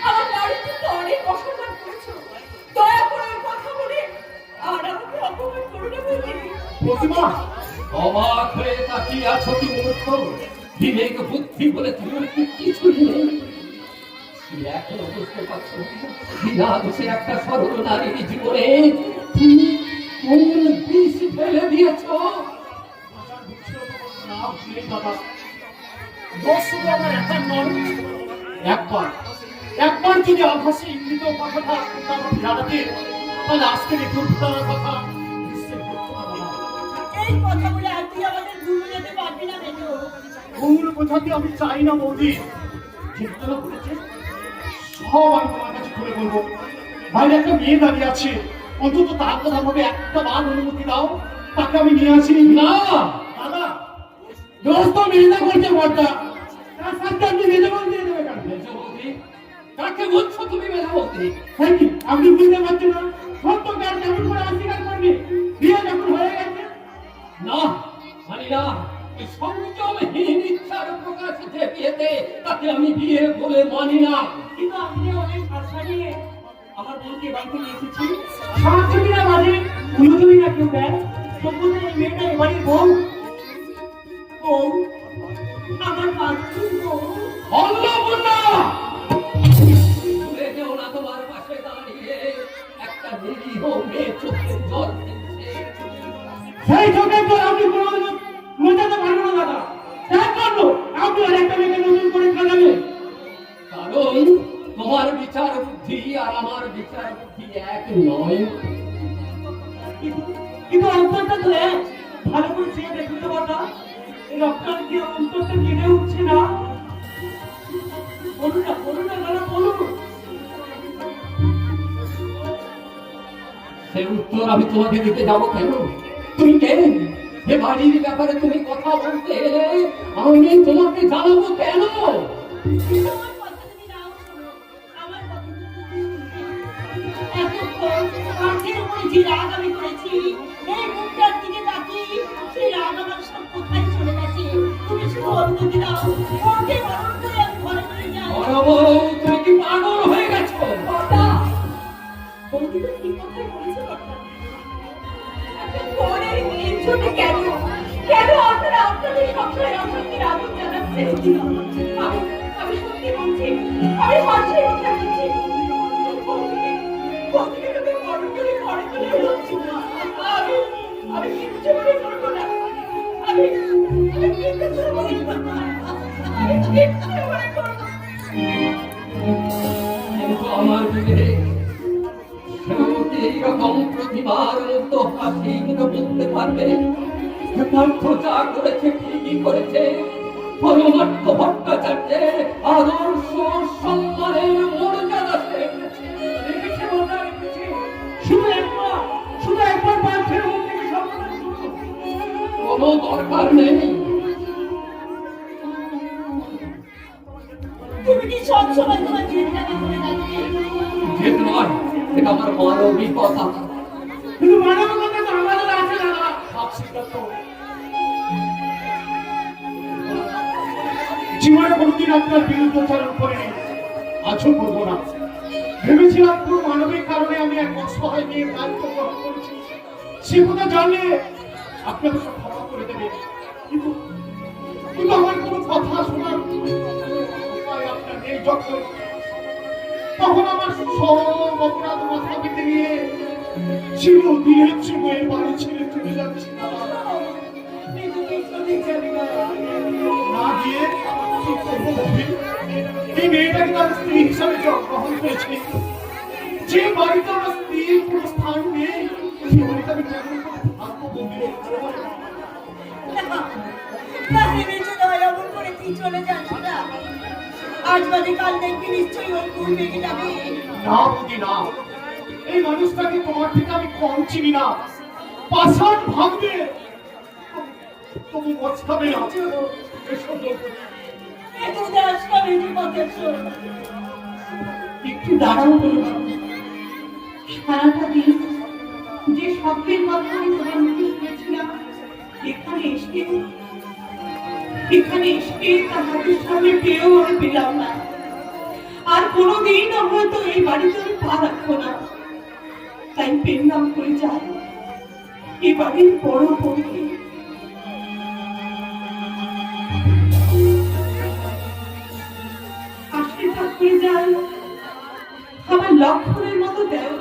F: আমার বাড়িতে তো অনেক অসম্মান করেছো, দয়া করে ওর কথা বলে আর আমাকে অপমান করো না বলে।
D: প্রতিমা,
G: অবাক হয়ে তাকিয়ে আছো কি মূর্খ? বিবেক বুদ্ধি বলে তোমার কি কিছুই নেই? তুমি এখনো বুঝতে পারছো না, বিনা দোষে একটা সরল নারীর জীবনে তুমি কোন বিষ ফেলে দিয়েছো?
D: দোষ শুধু আমার একার নয়, একবার যদি আভাসে ইঙ্গিত কথাটা আমাকে জানাতে, তাহলে আজকের এই দুর্ঘটনার কথা নিশ্চয়ই ঘটতো না বাবা।
F: এই কথা বলে আর তুই আমাদের ভুলে যেতে পারবি না বেটো।
D: ভুল বোঝাতে আমি চাই না বৌদি, যে ঘটনা ঘটেছে সব আমি তোমার কাছে খুলে বলবো। বাইরে একটা মেয়ে দাঁড়িয়ে আছে, অন্তত তার কথা ভাবে একটা বার অনুমতি দাও, তাকে আমি নিয়ে আসি।
G: না,
D: দাদা,
C: দোস্ত মেয়েটা করছে বড়টা, তার সাথে আপনি মেজবন দিয়ে দেবে কেন?
G: মেজবৌদি? কাকে বলছো তুমি মেজবৌদি?
C: হ্যাঁ কি আপনি বুঝতে পারছেন না? সত্য কার কেমন করে অস্বীকার করবে? বিয়ে যখন হয়ে গেছে।
G: না, মানি না। এই সংযমহীন ইচ্ছার প্রকাশ যে বিয়েতে, তাকে আমি বিয়ে বলে মানি না।
B: কিন্তু আপনি অনেক আশা নিয়ে আমার বোনকে বাড়িতে নিয়ে এসেছি।
C: সাতজনীরা বাজে, উনজনীরা কেউ দেয়। তবু তো এই মেয়েটা এবারই বউ।
F: বউ, আমার বাচ্চুর বউ।
G: অন্নপূর্ণা! ভুলে যেও না, তোমার পাশে দাঁড়িয়ে একটা নিরীহ মেয়ে চোখের জল ফেলছে।
C: সেই চোখের জল আপনি কোনোদিনও মোচাতে পারবেন না দাদা। তার জন্য আপনি আর একটা মেয়েকে নতুন করে খাওয়াবে।
G: কারণ তোমার বিচার বুদ্ধি আর আমার বিচার বুদ্ধি এক নয়।
C: কিন্তু অন্তরটা তো এক। ভালো করে চেয়ে দেখুন তো বাবা, এই রক্তার কি অন্তরটা কেঁদে উঠছে না? বলুন না, বলুন না দাদা, বলুন।
G: সেই উত্তর আমি তোমাকে দিতে যাবো কেন? তুমি কে? এ বাড়ির ব্যাপারে তুমি কথা বলতে এলে আমি তোমাকে জানাবো কেন?
F: আমার কথা যদি নাও শোনো, আমার কথা যদি এতক্ষণ কাঠের উপরে যে রাগ আমি করেছি, এই মুখটার দিকে তাকিয়ে সেই রাগ আমার সব কোথায় চলে গেছে। তুমি শুধু অনুমতি দাও, ওকে বারণ করে আমি ঘরে চলে যাই।
G: বড় বউ, তুমি কি পাগল হয়ে গেছো?
F: কর্তা, বৌদি তো ঠিক কথাই বলেছে কর্তা। একটা পরের মেয়ের জন্য কেন আপনারা আপনাদের সংসারে অশান্তির আগুন জ্বালাচ্ছেন? আমি সত্যি বলছি, আমি হাসি কথা বলছি। বৌদিকে তুমি বড় করে ঘরে চলে যাচ্ছি না। আমি কিচ্ছু মনে করবো না। আমি
G: কিন্তু আমার বিবেক সেনাপতি এইরকম প্রতিবার মুক্ত হাসি কিন্তু বলতে পারবে পার্থ যা করেছে ঠিকই করেছে। পরমার্থ ভট্টাচার্যের আদর্শ সম্মানের মর্যাদা সে রেখেছে।
D: রেখেছে বলতে রেখেছে। শুধু একবার পার্থের মুখ থেকে শব্দটা শুনুন।
G: কোনো দরকার নেই।
F: তুমি কি সবসময় তোমার জেদটাকে ধরে রাখবে?
G: জেদ নয়, এটা আমার মানবিকতা।
D: কিন্তু মানবিকতা তো আমাদের আছে দাদা। সব সিদ্ধান্ত জীবনে কোনদিন আপনার বিরুদ্ধচারণ করিনি, আজও করবো না। ভেবেছিলাম পুরো মানবিক কারণে আমি এক অসহায় নিয়ে দায়িত্ব গ্রহণ করেছি, সে কথা জানলে আপনাকে সব ক্ষমা করে দেবে। কিন্তু কিন্তু আমার কোনো কথা শোনার উপায় আপনার নেই। যখন তখন আমার সব অপরাধ মাথা পেতে নিয়ে ছিল দিয়েছে মেয়ের বাড়ি ছেড়ে চলে যাচ্ছি না গিয়ে কি করবো ভাবি? এই মেয়েটাকে তার স্ত্রী হিসাবে গ্রহণ করেছে। যে বাড়িতে আমার স্ত্রীর কোনো স্থান নেই, সে বাড়িতে আমি কেমন করে থাকবো বন্ধু?
F: না ভেবেছো নয় এমন করে তুই চলে যাস না। আজ বাদে কাল দেখবি নিশ্চয়ই ওর ঘুম ভেঙে যাবে।
D: না বুঝি না, এই মানুষটাকে তোমার থেকে আমি কম চিনি না। পাষাণ ভাঙবে তবু বছাবে না। এসব বলতে
F: এত দাস না ভেবে কথা শোন।
B: একটু দাঁড়াও বলো বাবু। সারাটা দিন যে শব্দের কথা আমি তোমার মুখে শুনেছিলাম, এখানে এসে তার হাতের সামনে পেয়েও আমি পেলাম না। আর কোনোদিন হয়তো এই বাড়িতে আমি পা রাখবো না। তাই পেন নাম করে যাই এ বাড়ির বড় বউকে। আশীর্বাদ করে যাই আমার লক্ষণের মতো দেয়।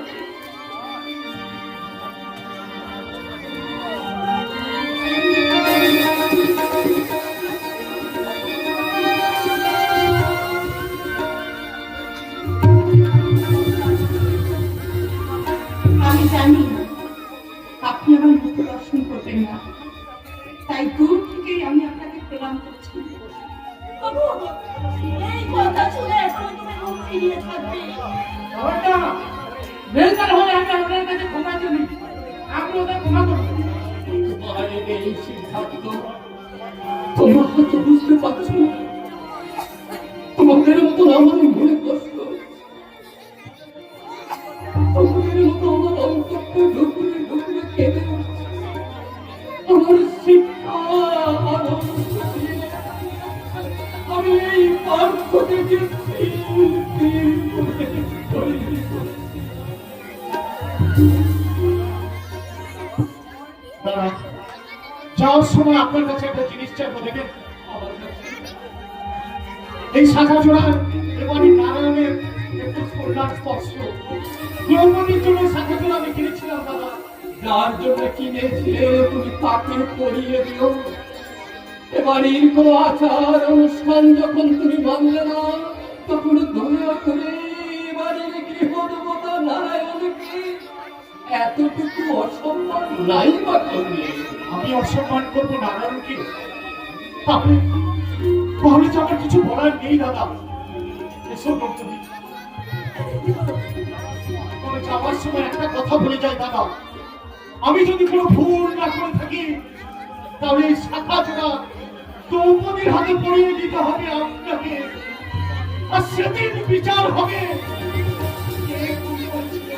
B: আমি জানি আপনি আমার মুখ দর্শন করবেন না, তাই দূর থেকেই আমি আপনাকে প্রণাম করছি।
F: এই কথা শুনে এখন তুমি মুখ ফিরিয়ে থাকবে।
D: বেলচার হলে আমি আপনার কাছে ক্ষমা চাই, আপনি ওদের ক্ষমা করুন।
G: বাইরে এই সিদ্ধান্ত তোমরা হয়তো বুঝতে পারছো না। তোমাদের মতো আমার মনে কষ্ট, তোমাদের মতো আমার অন্তরকে ঢুকলে ঢুকলে কেঁদে আমার শিক্ষা আমি এই পার্থ থেকে
D: দাদা, যাওয়ার সময় আপনার কাছে একটা জিনিস চাইবো, দেখেন। এই শাখা জোড়ার এবারে নারায়ণের একটু কল্যাণ স্পর্শ দ্রৌপদীর জন্য শাখা জোড়া আমি কিনেছিলাম দাদা।
G: যার জন্য কিনেছিলে তুমি তাকে পরিয়ে দিও। এবাড়ির কোনো আচার অনুষ্ঠান যখন তুমি মানলে না, তখন দয়া করে এবাড়ির গৃহদেবতা নারায়ণকে এতটুকু অসম্মান নাই বা করলে।
D: আমি অসম্মান করবো নারায়ণকে? তাহলে তো আমার কিছু বলার নেই দাদা। এসব তুমি তবে যাওয়ার সময় একটা কথা বলে যাই দাদা, আমি যদি কোনো ভুল না করে থাকি তাহলে এই শাখা জোড়া দ্রৌপদীর হাতে পড়িয়ে দিতে হবে আপনাকে, আর সেদিন বিচার হবে কে খুন করেছিল।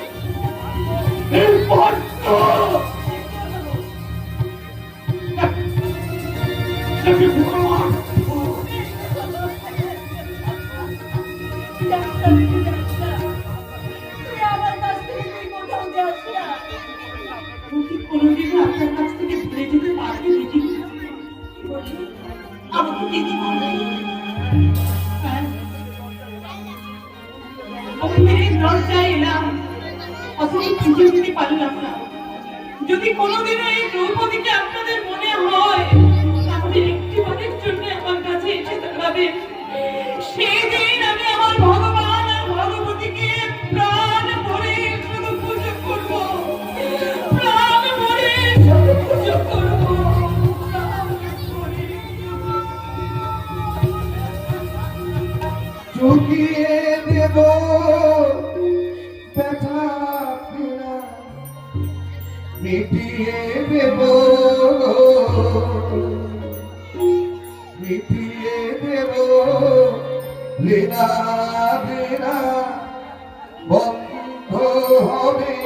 D: এই পার্থ! একে ভগবান!
F: তুই আমার কাছ থেকে তুই কোথাও যাস না।
B: ও কি কোনোদিনও আপনার কাছ থেকে ভুলে যেতে পারবে দিদি? আমাকে দিদি বলবে। হ্যাঁ, আমি মেরে দরজায় এলাম, অথচ খুঁজে দিতে পারলাম না। যদি কোনোদিনও এই দ্রৌপদীকে আপনাদের মনে হয়, তাহলে একটু সেদিন আমি আমার ভগবান আর ভগবতীকে প্রাণ ভরে শুধু পুজো করব, প্রাণ ভরে শুধু পুজো করব, প্রাণ ভরে।
E: চুকিয়ে দেব ব্যথা পীড়া, মিটিয়ে দেব, মিটিয়ে দেব লীলা বেলা, বন্ধ হবে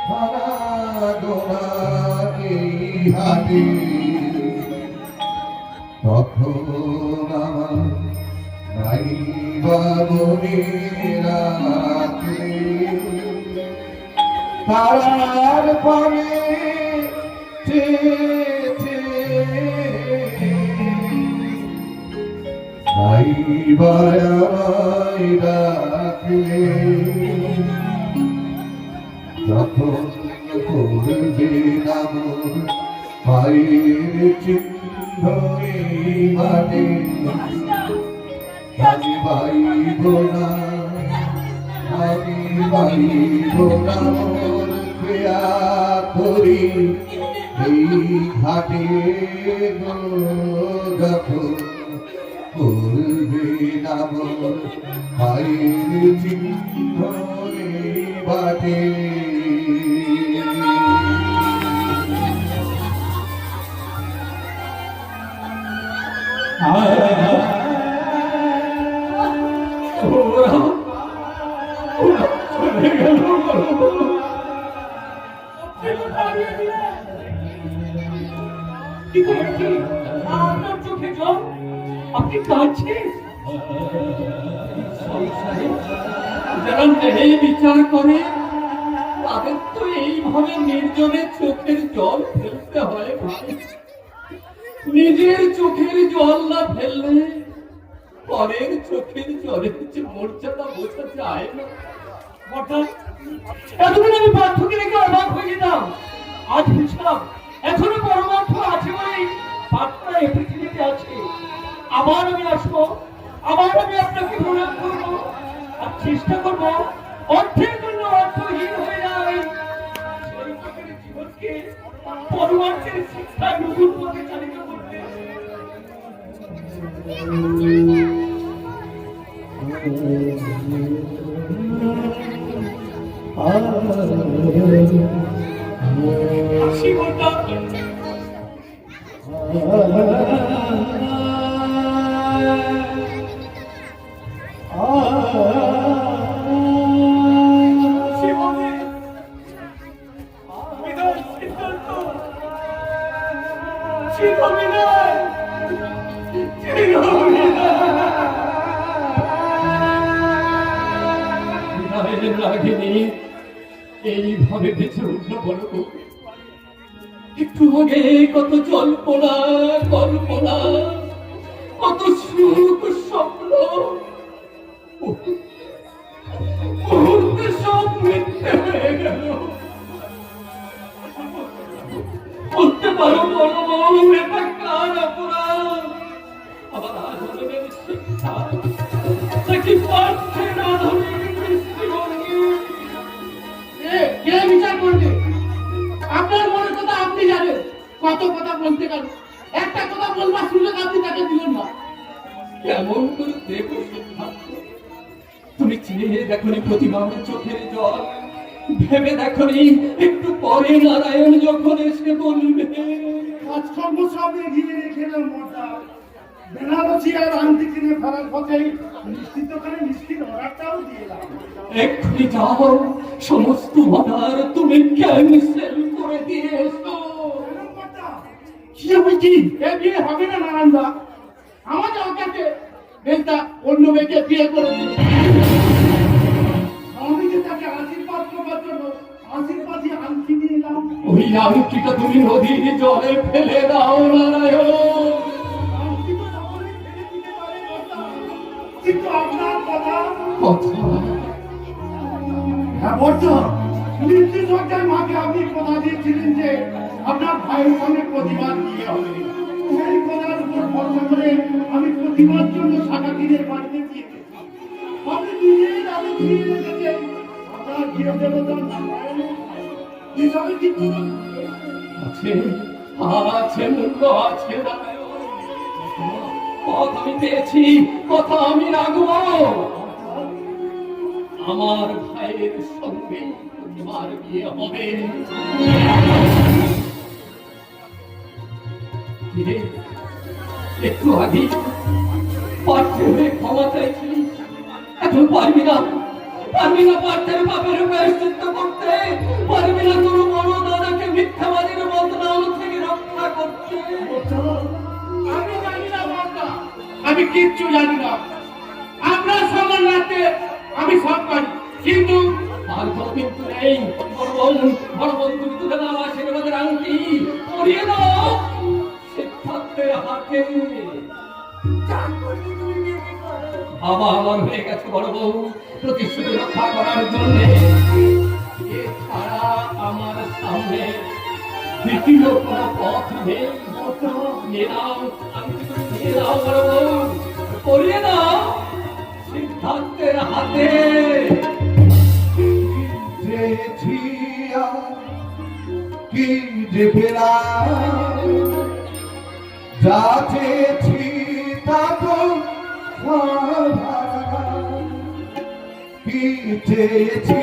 E: ধরা গোলা এই হাতে। তখন আমার নাই বাবনে রাতে, তারার পানে নাই বায়াই রাখলে, যখন করবে নাম মায়ের চিহ্ন এই মাঠে, আমি বাইব না, আমি বাইব না মোর ক্রিয়া করি এই ঘাটে গো, যখন করবে না মোর মায়ের চিহ্ন এই বাটে।
C: কি করেছি? আপনার চোখে জল, আপনি কাঁদছেন?
G: যারা ন্যায় বিচার করে তাদের তো এইভাবে নির্জনে চোখের জল ফেলতে হয় ভাই। নিজের চোখের জল না ফেললে পরের চোখের জলের যে মর্যাদা বোঝা যায় না।
C: হঠাৎ এতদিন আমি পার্থকে রেখে অবাক হয়ে যেতাম, আজ বুঝলাম এখনো পরমার্থ আছে বলেই পার্থটা এই পৃথিবীতে আছে। আবার আমি আসবো, আবার আমি আপনাকে প্রণাম করবো আর চেষ্টা করবো অর্থের জন্য অর্থহীন হয়ে যায় সেই লোকের জীবনকে পরমার্থের শিক্ষায় নতুন পথে চালিত করতে। হাসি বলতাম জীবনে বিদায় সিদ্ধান্ত চিরবিদায়,
G: বিদায়ের রাগিনী এইভাবে বেঁচে উঠল বলো। একটু আগে কত জল্পনা কল্পনা, কত সুখ স্বপ্ন, মুহূর্তে সব মিথ্যে হয়ে গেল। বলতে পারো বলো বউ, এটা কার অপরাধ? আমার আধুনিকের শিক্ষা নাকি পার্থের আধুনিক দৃষ্টিভঙ্গি?
B: কে বিচার করবে? আপনার মনের কথা আপনি জানেন। কত কথা বলতে গেল, একটা কথা বলবার সুযোগ আপনি তাকে দিলেন না।
G: কেমন করে দেখো সিদ্ধার্থ, তুমি চেয়ে দেখনি প্রতিমার চোখের জল, ভেবে দেখনি একটু পরে নারায়ণ যখন এসে বলবে
D: কাজকর্ম সব এগিয়ে রেখে মোটা বেনারসি আর আংটি কিনে ফেরার পথে মিষ্টি দোকানে মিষ্টির অর্ডারটাও দিয়ে এলাম।
G: এক্ষুনি যাও, সমস্ত অর্ডার তুমি ক্যান্সেল করে দিয়ে এসো।
D: কি বলছি? এ বিয়ে হবে না নারায়ণদা।
B: আমাদের কাছে বেলটা অন্য মেয়েকে বিয়ে করে দিল।
D: আমি যে তাকে আশীর্বাদ করবার জন্য আশীর্বাদী আংটি নিয়ে এলাম।
G: ওই আংটিটা তুমি নদীর জলে ফেলে দাও নারায়ণ।
D: আংটি তো সকলেই ফেলে দিতে পারে কর্তা। কিন্তু আপনার কথা
G: কথা
D: হ্যাঁ বলছো, মৃত্যু সজ্জায় মাকে আপনি কথা দিয়েছিলেন যে আপনার ভাইয়ের সঙ্গে প্রতিবাদ বিয়ে হবে। সেই কথার উপর ভরসা করে আমি প্রতিবাদ জন্য শাখা কিনে বাড়িতে দিয়ে গেছে। আপনি নিজেই তাকে ফিরিয়ে রেখেছেন। আপনার গৃহ দেবতার নারায়ণের হিসাবে কি করুন?
G: আছে আছে মূল্য আছে নারায়ণ। কথা আমি পেয়েছি, কথা আমি রাখবো। আমার ভাইয়ের সঙ্গে তোমার বিয়ে হবে। কিরে, একটু আগে পার্থে হয়ে ক্ষমা চাইছিলি, এখন পারবি না, পারবি না পার্থের পাপের প্রায়শ্চিত্ত করতে, পারবি না তোর বড় দাদাকে মিথ্যাবাদীর বদনাম থেকে রক্ষা করতে।
D: আমি জানি না বাবা, আমি কিচ্ছু জানি না। আপনার সমান রাখতে আমি সব পারি, কিন্তু
G: আর কোনো কিন্তু নেই। বড় বোন তুমি তুলে দাও আশীর্বাদের আংটি, পরিয়ে দাও সিদ্ধার্থের হাতে। বাবা আমার হয়ে গেছে বড় বউ, প্রতিশ্রুতি রক্ষা করার জন্য। এছাড়া আমার সামনে দ্বিতীয় কোনো পথ নেই। নিয়ে নাও আংটি, নিয়ে নাও বড় বউ, পরিয়ে দাও সিদ্ধার্থের হাতে।
E: চেয়েছি কি যে পেলাম, যা চেয়েছি তা তো সব হারালাম। কি চেয়েছি